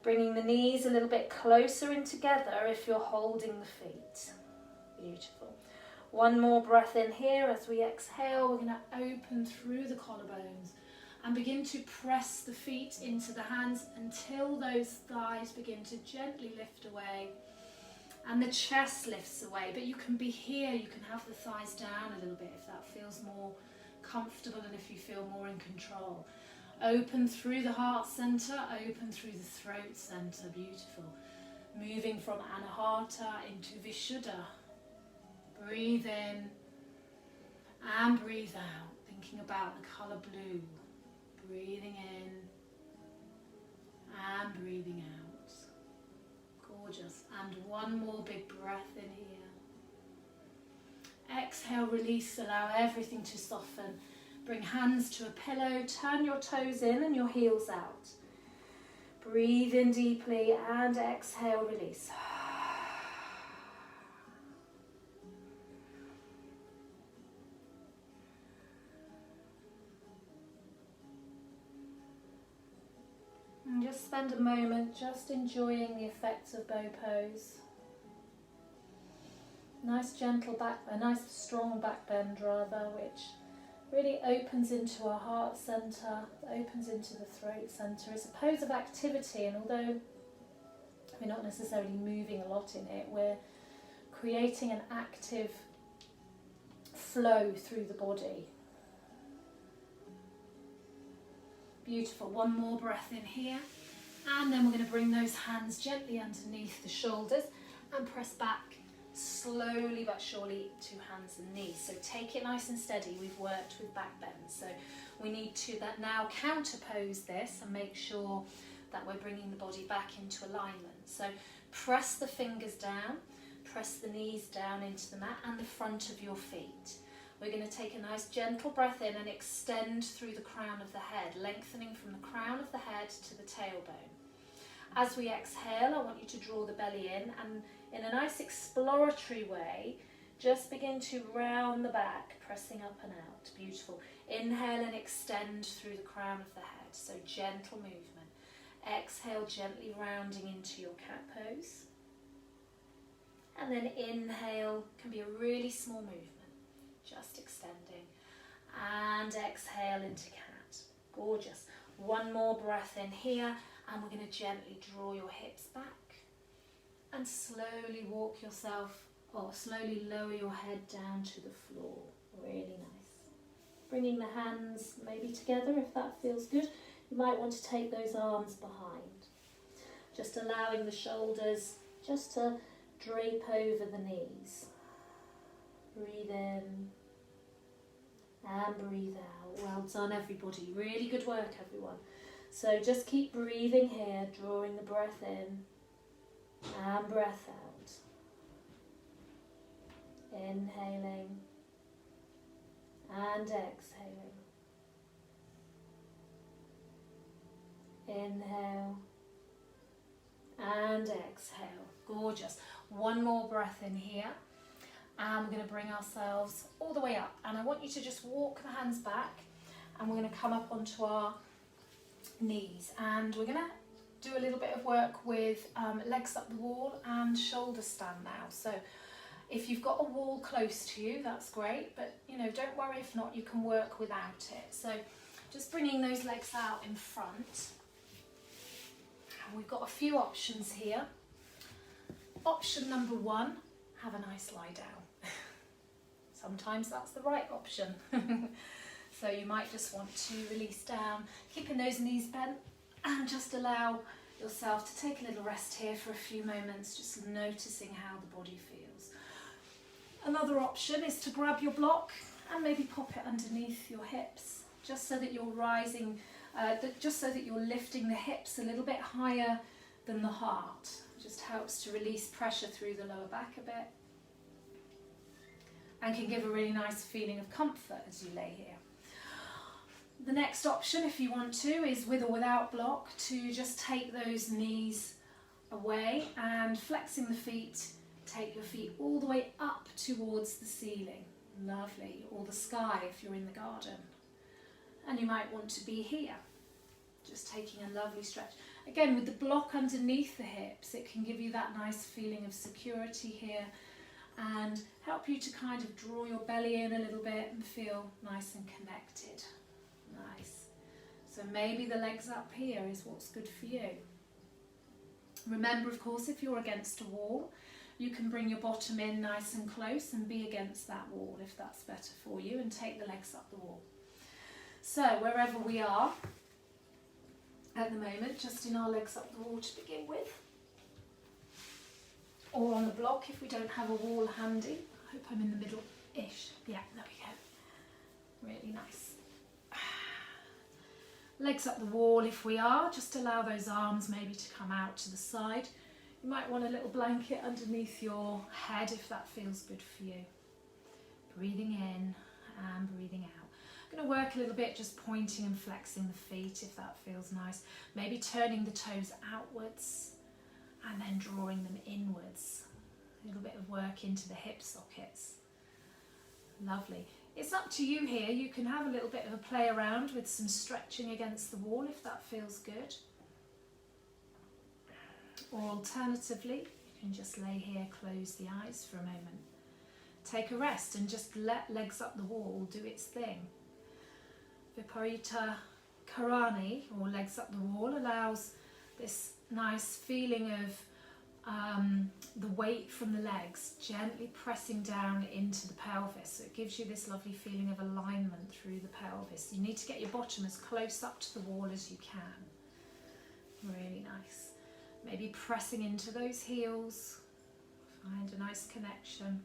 Bringing the knees a little bit closer in together if you're holding the feet. Beautiful. One more breath in here. As we exhale, we're going to open through the collarbones and begin to press the feet into the hands until those thighs begin to gently lift away and the chest lifts away. But you can be here, you can have the thighs down a little bit if that feels more comfortable and if you feel more in control. Open through the heart centre, open through the throat centre. Beautiful. Moving from Anahata into Vishuddha. Breathe in and breathe out, thinking about the colour blue. Breathing in and breathing out. Gorgeous. And one more big breath in here. Exhale, release, allow everything to soften. Bring hands to a pillow, turn your toes in and your heels out. Breathe in deeply and exhale, release. And just spend a moment just enjoying the effects of bow pose. Nice gentle back, a nice strong back bend rather, which really opens into our heart centre, opens into the throat centre. It's a pose of activity, and although we're not necessarily moving a lot in it, we're creating an active flow through the body. Beautiful. One more breath in here And then we're going to bring those hands gently underneath the shoulders and press back slowly but surely to hands and knees. So take it nice and steady. We've worked with back bend, so we need to now counterpose this and make sure that we're bringing the body back into alignment. So press the fingers down, press the knees down into the mat and the front of your feet. We're going to take a nice gentle breath in and extend through the crown of the head, lengthening from the crown of the head to the tailbone. As we exhale, I want you to draw the belly in and in a nice exploratory way, just begin to round the back, pressing up and out. Beautiful. Inhale and extend through the crown of the head, so gentle movement. Exhale, gently rounding into your cat pose. And then inhale, can be a really small movement, just extending. And exhale into cat. Gorgeous. One more breath in here, and we're going to gently draw your hips back and slowly walk yourself, or slowly lower your head down to the floor. Really nice. Bringing the hands maybe together if that feels good. You might want to take those arms behind. Just allowing the shoulders just to drape over the knees. Breathe in and breathe out. Well done, everybody. Really good work, everyone. So just keep breathing here, drawing the breath in and breath out. Inhaling and exhaling. Inhale and exhale. Gorgeous. One more breath in here. And we're going to bring ourselves all the way up. And I want you to just walk the hands back. And we're going to come up onto our knees. And we're going to do a little bit of work with legs up the wall and shoulder stand now. So if you've got a wall close to you, that's great. But, you know, don't worry if not, you can work without it. So just bringing those legs out in front. And we've got a few options here. Option number one, have a nice lie down. Sometimes that's the right option. So you might just want to release down, keeping those knees bent, and just allow yourself to take a little rest here for a few moments, just noticing how the body feels. Another option is to grab your block and maybe pop it underneath your hips, just so that you're rising, just so that you're lifting the hips a little bit higher than the heart. It just helps to release pressure through the lower back a bit and can give a really nice feeling of comfort as you lay here. The next option, if you want to, is with or without block, to just take those knees away and flexing the feet, take your feet all the way up towards the ceiling. Lovely. Or the sky if you're in the garden. And you might want to be here, just taking a lovely stretch. Again, with the block underneath the hips, it can give you that nice feeling of security here and help you to kind of draw your belly in a little bit and feel nice and connected. Nice. So maybe the legs up here is what's good for you. Remember, of course, if you're against a wall, you can bring your bottom in nice and close and be against that wall if that's better for you, and take the legs up the wall. So wherever we are at the moment, just in our legs up the wall to begin with, or on the block if we don't have a wall handy. I hope I'm in the middle-ish. Yeah, there we go. Really nice. Legs up the wall if we are, just allow those arms maybe to come out to the side. You might want a little blanket underneath your head if that feels good for you. Breathing in and breathing out. I'm going to work a little bit just pointing and flexing the feet if that feels nice. Maybe turning the toes outwards and then drawing them inwards. A little bit of work into the hip sockets. Lovely. It's up to you here. You can have a little bit of a play around with some stretching against the wall if that feels good. Or alternatively, you can just lay here, close the eyes for a moment. Take a rest and just let legs up the wall do its thing. Viparita Karani, or legs up the wall, allows this nice feeling of the weight from the legs gently pressing down into the pelvis. So it gives you this lovely feeling of alignment through the pelvis. You need to get your bottom as close up to the wall as you can. Really nice. Maybe pressing into those heels. Find a nice connection.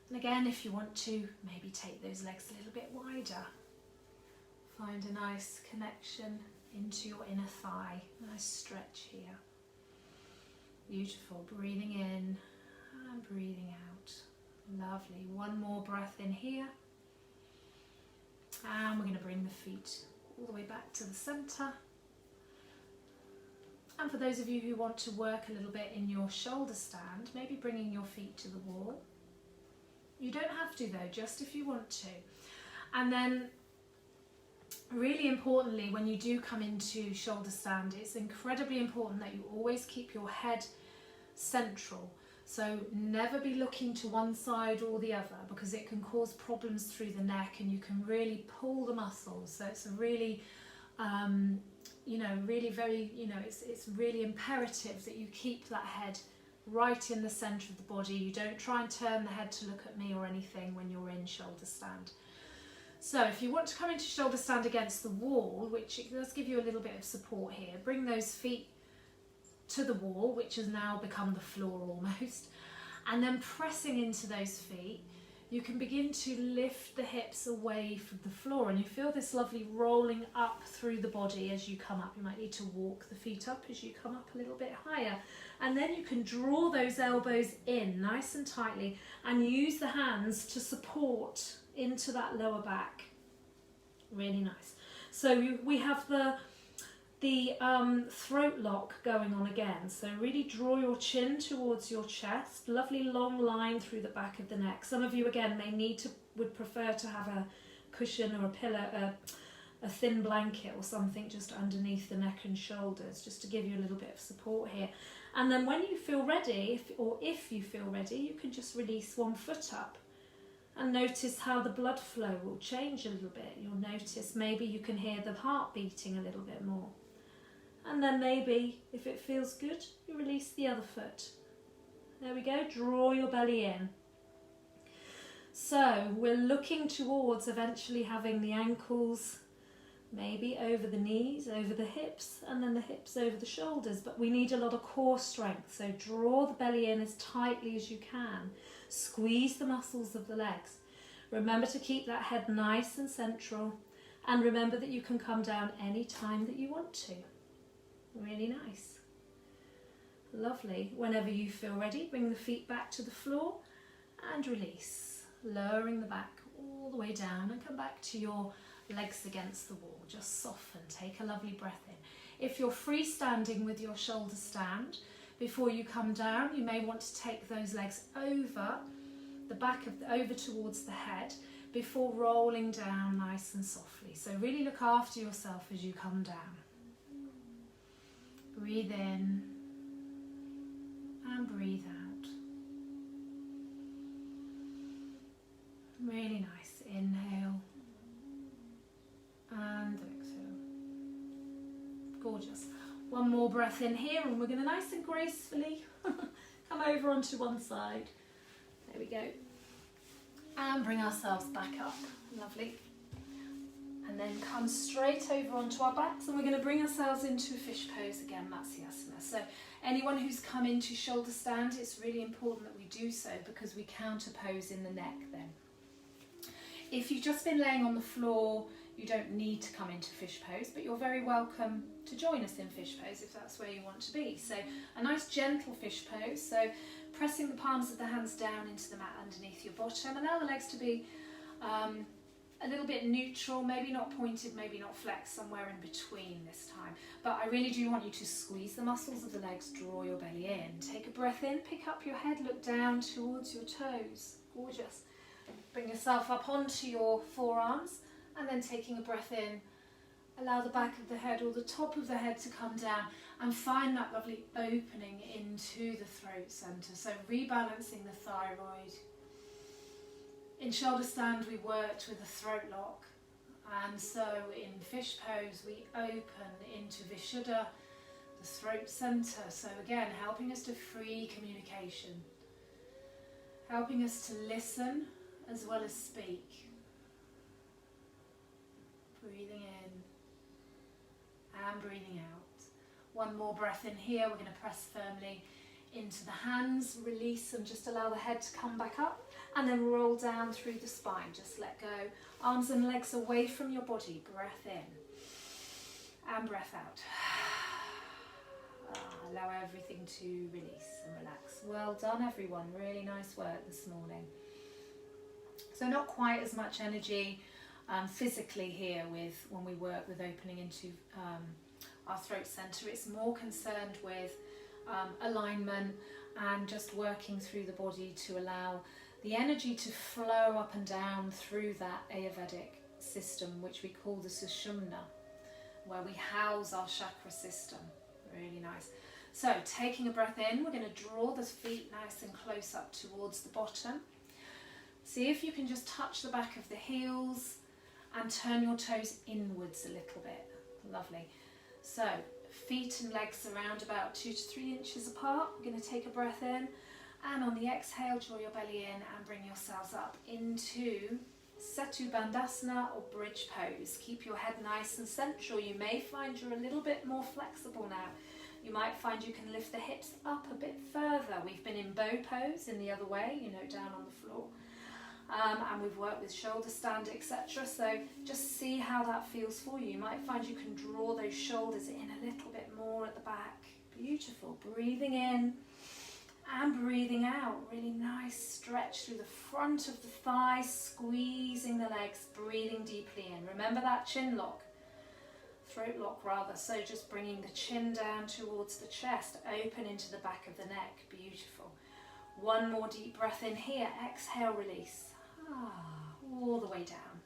And again, if you want to, maybe take those legs a little bit wider. Find a nice connection into your inner thigh. Nice stretch here. Beautiful. Breathing in and breathing out. Lovely. One more breath in here. And we're going to bring the feet all the way back to the centre. And for those of you who want to work a little bit in your shoulder stand, maybe bringing your feet to the wall. You don't have to though, just if you want to. And then really importantly, when you do come into shoulder stand, it's incredibly important that you always keep your head central. So never be looking to one side or the other, because it can cause problems through the neck and you can really pull the muscles. So it's a really, really very, it's really imperative that you keep that head right in the centre of the body. You don't try and turn the head to look at me or anything when you're in shoulder stand. So if you want to come into shoulder stand against the wall, which it does give you a little bit of support here, bring those feet to the wall, which has now become the floor almost, and then pressing into those feet, you can begin to lift the hips away from the floor, and you feel this lovely rolling up through the body as you come up. You might need to walk the feet up as you come up a little bit higher, and then you can draw those elbows in nice and tightly and use the hands to support into that lower back. Really nice. So we have the throat lock going on again. So really draw your chin towards your chest. Lovely long line through the back of the neck. Some of you again would prefer to have a cushion or a pillow, a thin blanket or something just underneath the neck and shoulders, just to give you a little bit of support here. And then when you feel ready, if you feel ready, you can just release one foot up. And notice how the blood flow will change a little bit. You'll notice maybe you can hear the heart beating a little bit more. And then maybe, if it feels good, you release the other foot. There we go, draw your belly in. So we're looking towards eventually having the ankles maybe over the knees, over the hips, and then the hips over the shoulders. But we need a lot of core strength, so draw the belly in as tightly as you can. Squeeze the muscles of the legs. Remember to keep that head nice and central, and remember that you can come down any time that you want to. Really nice. Lovely. Whenever you feel ready, bring the feet back to the floor and release, lowering the back all the way down, and come back to your legs against the wall. Just soften, take a lovely breath in. If you're freestanding with your shoulder stand, before you come down, you may want to take those legs over the back over towards the head before rolling down nice and softly. So really look after yourself as you come down. Breathe in and breathe out. Really nice. Inhale and exhale. Gorgeous. One more breath in here, and we're going to nice and gracefully come over onto one side. There we go. And bring ourselves back up. Lovely. And then come straight over onto our backs, and we're going to bring ourselves into a fish pose again, Matsyasana. So anyone who's come into shoulder stand, it's really important that we do so, because we counterpose in the neck then. If you've just been laying on the floor, you don't need to come into fish pose, but you're very welcome to join us in fish pose if that's where you want to be. So a nice gentle fish pose, so pressing the palms of the hands down into the mat underneath your bottom. Allow the legs to be a little bit neutral, maybe not pointed, maybe not flexed, somewhere in between this time. But I really do want you to squeeze the muscles of the legs, draw your belly in. Take a breath in, pick up your head, look down towards your toes. Gorgeous. Bring yourself up onto your forearms, and then taking a breath in, allow the back of the head or the top of the head to come down, and find that lovely opening into the throat centre. So rebalancing the thyroid. In shoulder stand we worked with a throat lock, and so in fish pose we open into Vishuddha, the throat centre. So again, helping us to free communication, helping us to listen as well as speak. Breathing in and breathing out. One more breath in here. We're going to press firmly into the hands, release and just allow the head to come back up, and then roll down through the spine. Just let go. Arms and legs away from your body. Breath in and breath out. Allow everything to release and relax. Well done, everyone. Really nice work this morning. So not quite as much energy physically here with when we work with opening into our throat centre. It's more concerned with alignment and just working through the body to allow the energy to flow up and down through that Ayurvedic system, which we call the Sushumna, where we house our chakra system. Really nice. So taking a breath in, we're going to draw the feet nice and close up towards the bottom. See if you can just touch the back of the heels and turn your toes inwards a little bit. Lovely. So feet and legs around about 2 to 3 inches apart. We're going to take a breath in, and on the exhale, draw your belly in and bring yourselves up into Setu Bandhasana or bridge pose. Keep your head nice and central. You may find you're a little bit more flexible now. You might find you can lift the hips up a bit further. We've been in bow pose in the other way, down on the floor. And we've worked with shoulder stand, etc. So just see how that feels for you. You might find you can draw those shoulders in a little bit more at the back. Beautiful. Breathing in and breathing out. Really nice stretch through the front of the thighs, squeezing the legs, breathing deeply in. Remember that chin lock, throat lock rather. So just bringing the chin down towards the chest, open into the back of the neck. Beautiful. One more deep breath in here. Exhale, release. All the way down.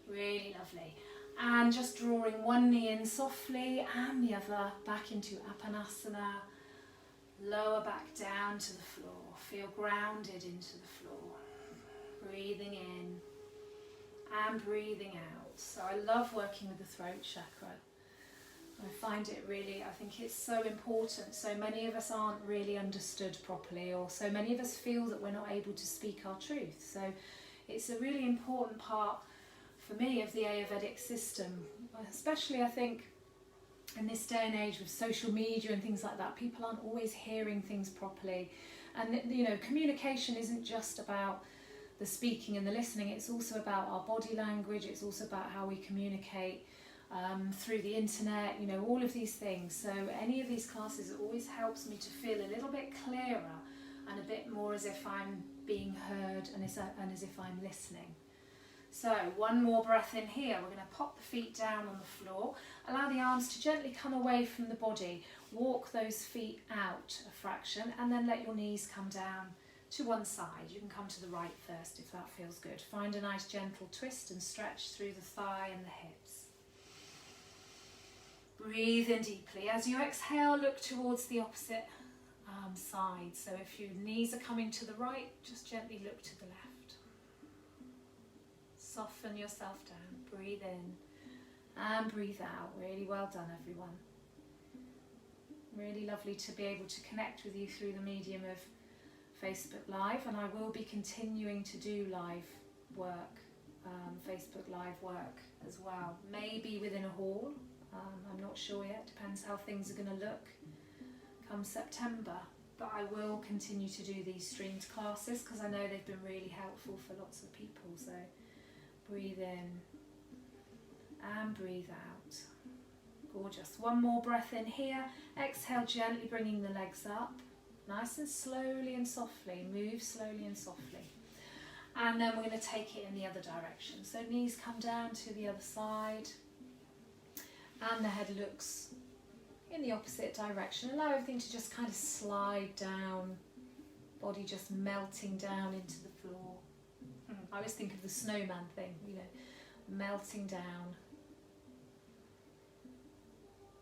Really lovely. And just drawing one knee in softly and the other back into Apanasana. Lower back down to the floor. Feel grounded into the floor. Breathing in and breathing out. So I love working with the throat chakra. I find it really, I think it's so important. So many of us aren't really understood properly, or so many of us feel that we're not able to speak our truth. So it's a really important part for me of the Ayurvedic system, especially I think in this day and age with social media and things like that. People aren't always hearing things properly. And communication isn't just about the speaking and the listening, it's also about our body language, it's also about how we communicate through the internet, all of these things. So any of these classes, it always helps me to feel a little bit clearer and a bit more as if I'm being heard and as if I'm listening. So one more breath in here. We're going to pop the feet down on the floor. Allow the arms to gently come away from the body. Walk those feet out a fraction and then let your knees come down to one side. You can come to the right first if that feels good. Find a nice gentle twist and stretch through the thigh and the hips. Breathe in deeply. As you exhale, look towards the opposite side. So if your knees are coming to the right, just gently look to the left. Soften yourself down. Breathe in and breathe out. Really well done, everyone. Really lovely to be able to connect with you through the medium of Facebook Live, and I will be continuing to do live work, Facebook Live work as well. Maybe within a hall. I'm not sure yet, depends how things are going to look come September, but I will continue to do these streamed classes because I know they've been really helpful for lots of people. So breathe in and breathe out. Gorgeous. One more breath in here. Exhale, gently bringing the legs up, nice and slowly and softly. Move slowly and softly. And then we're going to take it in the other direction. So knees come down to the other side. And the head looks in the opposite direction. Allow everything to just kind of slide down. Body just melting down into the floor. I always think of the snowman thing, melting down.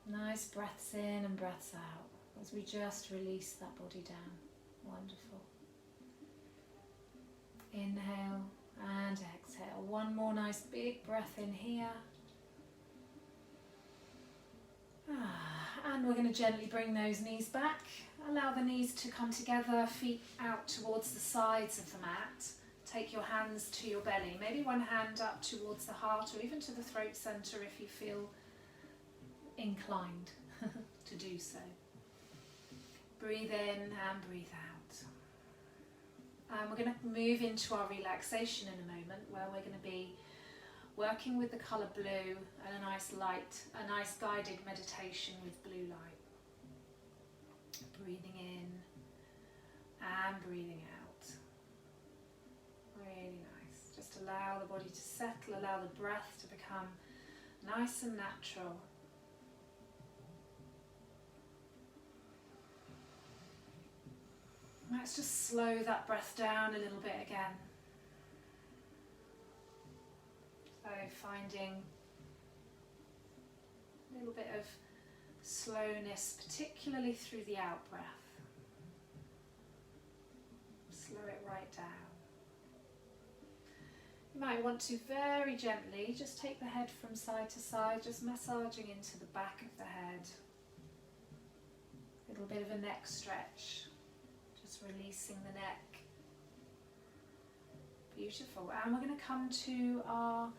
Nice breaths in and breaths out as we just release that body down. Wonderful. Inhale and exhale. One more nice big breath in here. And we're going to gently bring those knees back. Allow the knees to come together, feet out towards the sides of the mat. Take your hands to your belly. Maybe one hand up towards the heart or even to the throat centre if you feel inclined to do so. Breathe in and breathe out. And we're going to move into our relaxation in a moment, where we're going to be working with the colour blue and a nice guided meditation with blue light. Breathing in and breathing out. Really nice. Just allow the body to settle, allow the breath to become nice and natural. Let's just slow that breath down a little bit again. So finding a little bit of slowness, particularly through the out breath. Slow it right down. You might want to very gently just take the head from side to side, just massaging into the back of the head. A little bit of a neck stretch. Just releasing the neck. Beautiful. And we're going to come to our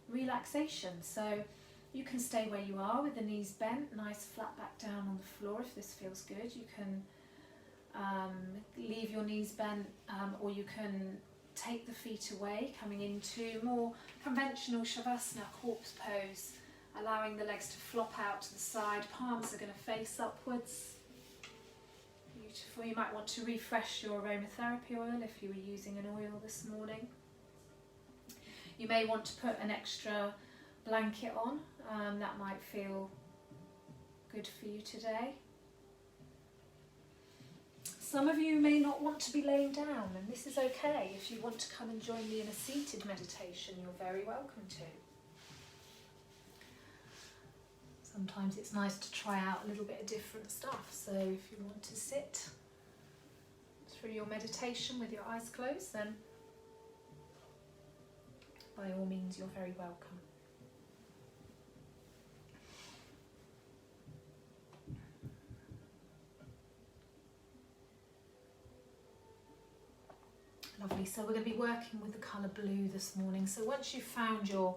relaxation. So you can stay where you are with the knees bent, nice flat back down on the floor if this feels good. You can leave your knees bent, or you can take the feet away, coming into more conventional Shavasana, corpse pose, allowing the legs to flop out to the side. Palms are going to face upwards. Beautiful. You might want to refresh your aromatherapy oil if you were using an oil this morning. You may want to put an extra blanket on. That might feel good for you today. Some of you may not want to be laying down, and this is okay. If you want to come and join me in a seated meditation, you're very welcome to. Sometimes it's nice to try out a little bit of different stuff. So if you want to sit through your meditation with your eyes closed, then by all means you're very welcome. Lovely. So we're going to be working with the colour blue this morning. So once you've found your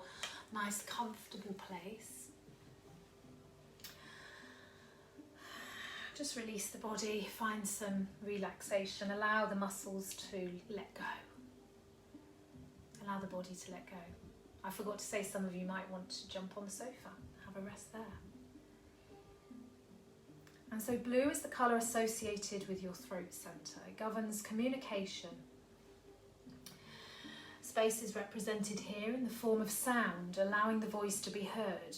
nice comfortable place, just release the body, find some relaxation, allow the muscles to let go. Allow the body to let go. I forgot to say, some of you might want to jump on the sofa, have a rest there. And so blue is the colour associated with your throat centre. It governs communication. Space is represented here in the form of sound, allowing the voice to be heard,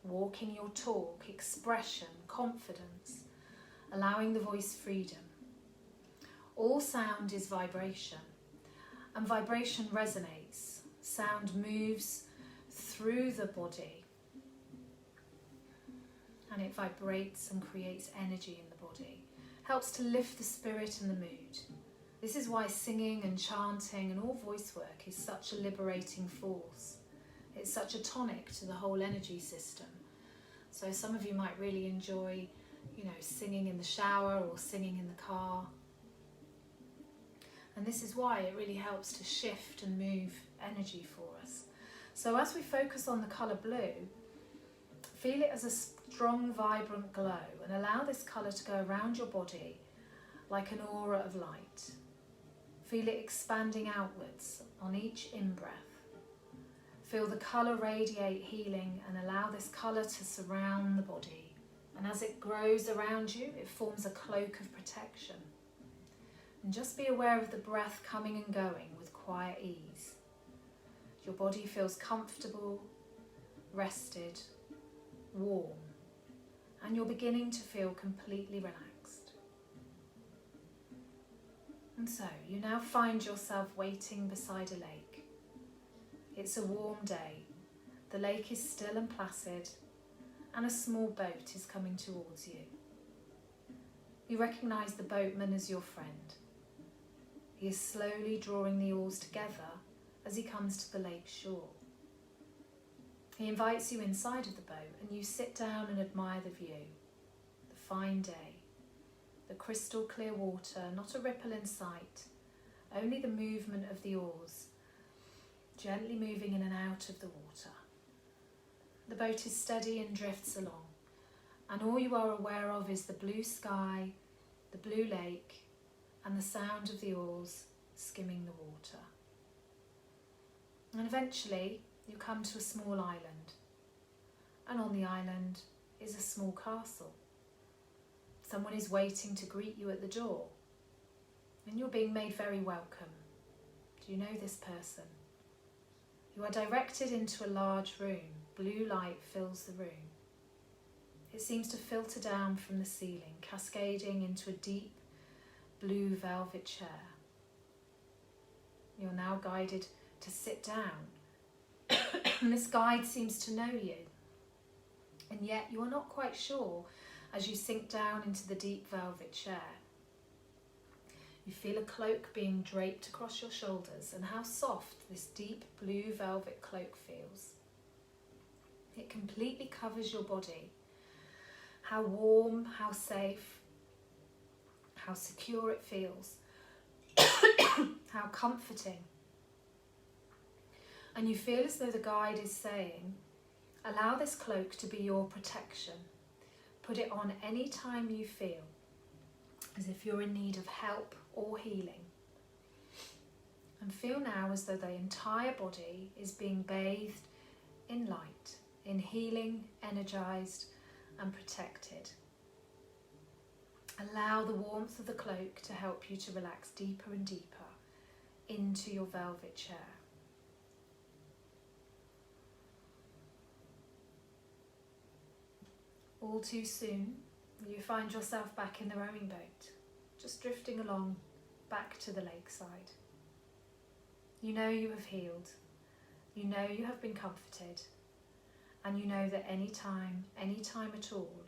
walking your talk, expression, confidence, allowing the voice freedom. All sound is vibration, and vibration resonates. Sound moves through the body, and it vibrates and creates energy in the body, helps to lift the spirit and the mood. This is why singing and chanting and all voice work is such a liberating force. It's such a tonic to the whole energy system. So some of you might really enjoy, singing in the shower or singing in the car. And this is why it really helps to shift and move energy for us. So as we focus on the colour blue, feel it as a strong, vibrant glow, and allow this colour to go around your body like an aura of light. Feel it expanding outwards on each in-breath. Feel the colour radiate healing, and allow this colour to surround the body. And as it grows around you, it forms a cloak of protection. And just be aware of the breath coming and going with quiet ease. Your body feels comfortable, rested, warm, and you're beginning to feel completely relaxed. And so you now find yourself waiting beside a lake. It's a warm day. The lake is still and placid, and a small boat is coming towards you. You recognise the boatman as your friend. He is slowly drawing the oars together as he comes to the lake shore. He invites you inside of the boat, and you sit down and admire the view, the fine day, the crystal clear water, not a ripple in sight, only the movement of the oars, gently moving in and out of the water. The boat is steady and drifts along, And all you are aware of is the blue sky, the blue lake, and the sound of the oars skimming the water. And eventually you come to a small island, and on the island is a small castle. Someone is waiting to greet you at the door, and you're being made very welcome. Do you know this person? You are directed into a large room. Blue light fills the room. It seems to filter down from the ceiling, cascading into a deep blue velvet chair. You're now guided to sit down. And this guide seems to know you, and yet you are not quite sure as you sink down into the deep velvet chair. You feel a cloak being draped across your shoulders, and how soft this deep blue velvet cloak feels. It completely covers your body. How warm, how safe, how secure it feels, how comforting. And you feel as though the guide is saying, allow this cloak to be your protection. Put it on any time you feel as if you're in need of help or healing. And feel now as though the entire body is being bathed in light, in healing, energized and protected. Allow the warmth of the cloak to help you to relax deeper and deeper into your velvet chair. All too soon, you find yourself back in the rowing boat, just drifting along back to the lakeside. You know you have healed, you know you have been comforted, and you know that any time at all,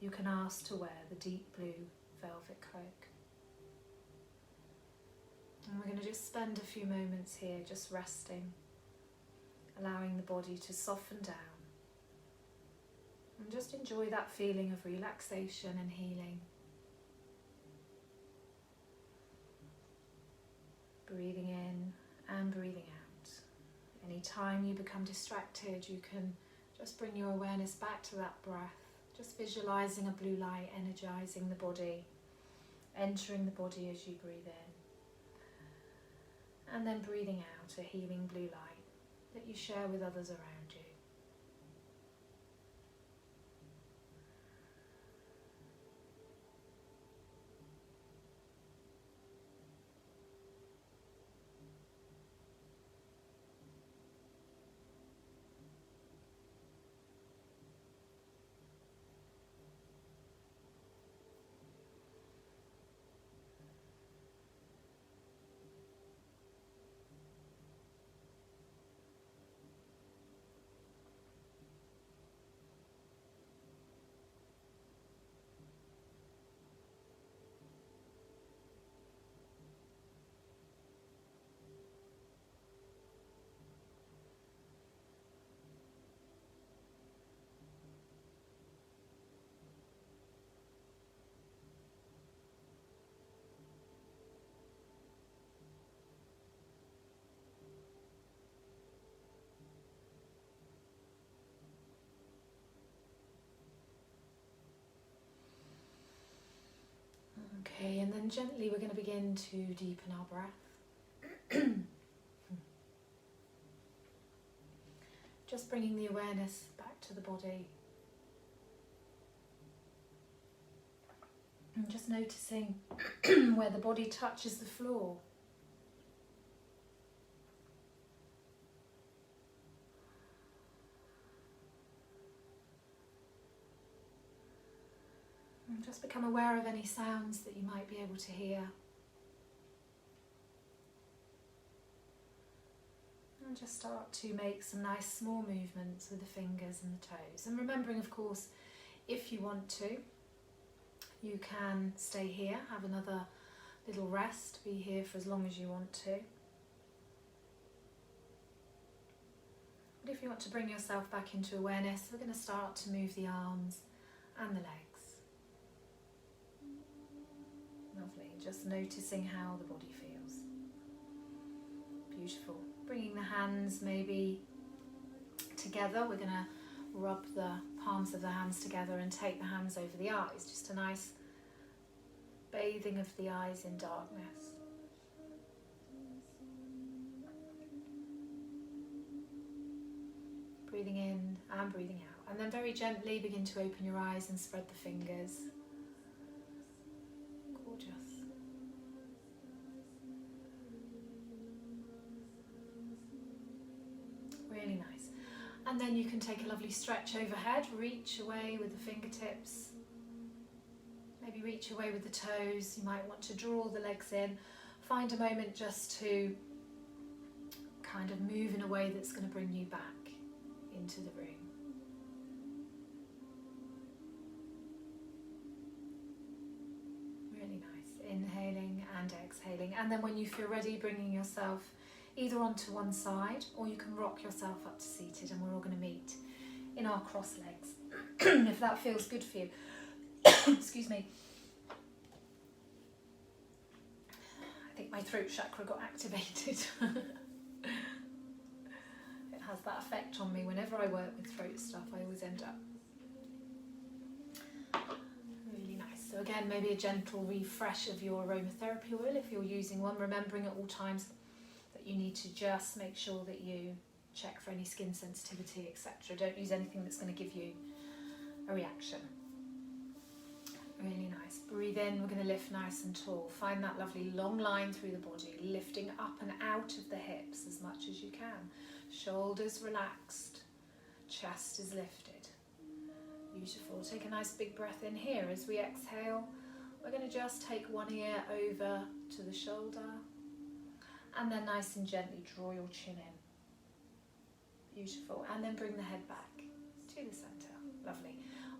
you can ask to wear the deep blue velvet cloak. And we're going to just spend a few moments here just resting, allowing the body to soften down, and just enjoy that feeling of relaxation and healing. Breathing in and breathing out. Anytime you become distracted, you can just bring your awareness back to that breath, just visualizing a blue light energizing the body, entering the body as you breathe in, and then breathing out a healing blue light that you share with others around you. Okay, and then gently we're going to begin to deepen our breath. Just bringing the awareness back to the body. And just noticing where the body touches the floor. And just become aware of any sounds that you might be able to hear. And just start to make some nice small movements with the fingers and the toes. And remembering, of course, if you want to, you can stay here, have another little rest, be here for as long as you want to. But if you want to bring yourself back into awareness, we're going to start to move the arms and the legs. Lovely, just noticing how the body feels. Beautiful. Bringing the hands maybe together, we're going to rub the palms of the hands together and take the hands over the eyes. Just a nice bathing of the eyes in darkness. Breathing in and breathing out. And then very gently begin to open your eyes and spread the fingers. Gorgeous. Really nice. And then you can take a lovely stretch overhead, reach away with the fingertips, maybe reach away with the toes. You might want to draw the legs in. Find a moment just to kind of move in a way that's going to bring you back into the room. Really nice. Inhaling and exhaling. And then when you feel ready, bringing yourself either onto one side, or you can rock yourself up to seated, and we're all going to meet in our cross legs if that feels good for you. Excuse me. I think my throat chakra got activated. It has that effect on me whenever I work with throat stuff. I always end up really nice. So again, maybe a gentle refresh of your aromatherapy oil if you're using one, remembering at all times you need to just make sure that you check for any skin sensitivity, etc. Don't use anything that's going to give you a reaction. Really nice. Breathe in, we're going to lift nice and tall. Find that lovely long line through the body, lifting up and out of the hips as much as you can. Shoulders relaxed, chest is lifted. Beautiful. Take a nice big breath in here. As we exhale, we're going to just take one ear over to the shoulder, and then nice and gently draw your chin in. Beautiful. And then bring the head back to the centre. Lovely.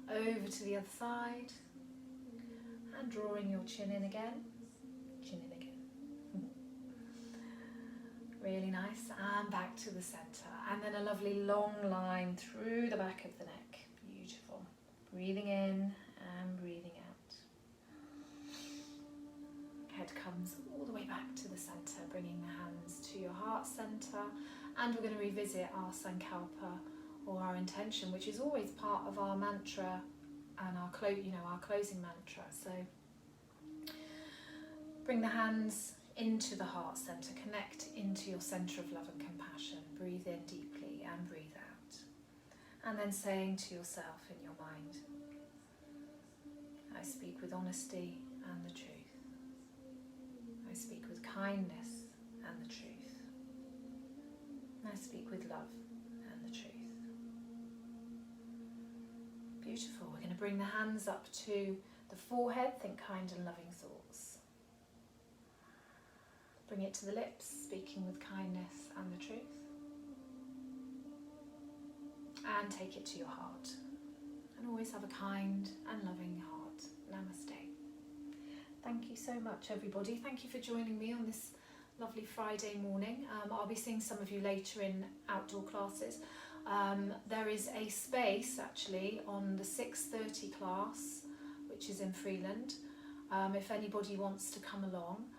Over to the other side. And drawing your chin in again. Chin in again. Really nice. And back to the centre. And then a lovely long line through the back of the neck. Beautiful. Breathing in and breathing out. Head comes all the way back to the centre, bringing the hands to your heart centre, and we're going to revisit our Sankalpa, or our intention, which is always part of our mantra and our closing mantra. So bring the hands into the heart centre, connect into your centre of love and compassion. Breathe in deeply and breathe out, and then saying to yourself in your mind, I speak with honesty and the truth. I speak with kindness and the truth. I speak with love and the truth. Beautiful. We're going to bring the hands up to the forehead. Think kind and loving thoughts. Bring it to the lips, speaking with kindness and the truth. And take it to your heart. And always have a kind and loving heart. Namaste. Thank you so much, everybody. Thank you for joining me on this lovely Friday morning. I'll be seeing some of you later in outdoor classes. There is a space actually on the 6:30 class, which is in Freeland, if anybody wants to come along.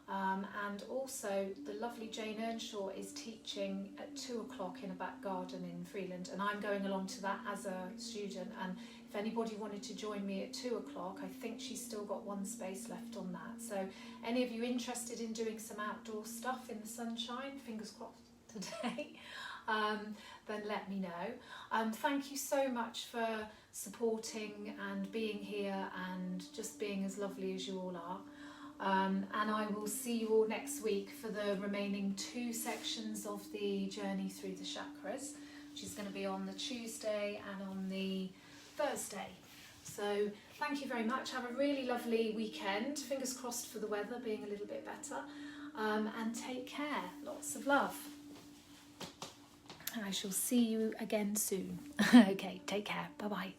And also the lovely Jane Earnshaw is teaching at 2 o'clock in a back garden in Freeland, and I'm going along to that as a student. And if anybody wanted to join me at 2 o'clock, I think she's still got one space left on that. So any of you interested in doing some outdoor stuff in the sunshine, fingers crossed today, then let me know. Thank you so much for supporting and being here and just being as lovely as you all are. And I will see you all next week for the remaining 2 sections of the journey through the chakras, which is going to be on the Tuesday and on the Thursday. So thank you very much. Have a really lovely weekend. Fingers crossed for the weather being a little bit better. And take care. Lots of love. And I shall see you again soon. Okay, take care. Bye-bye.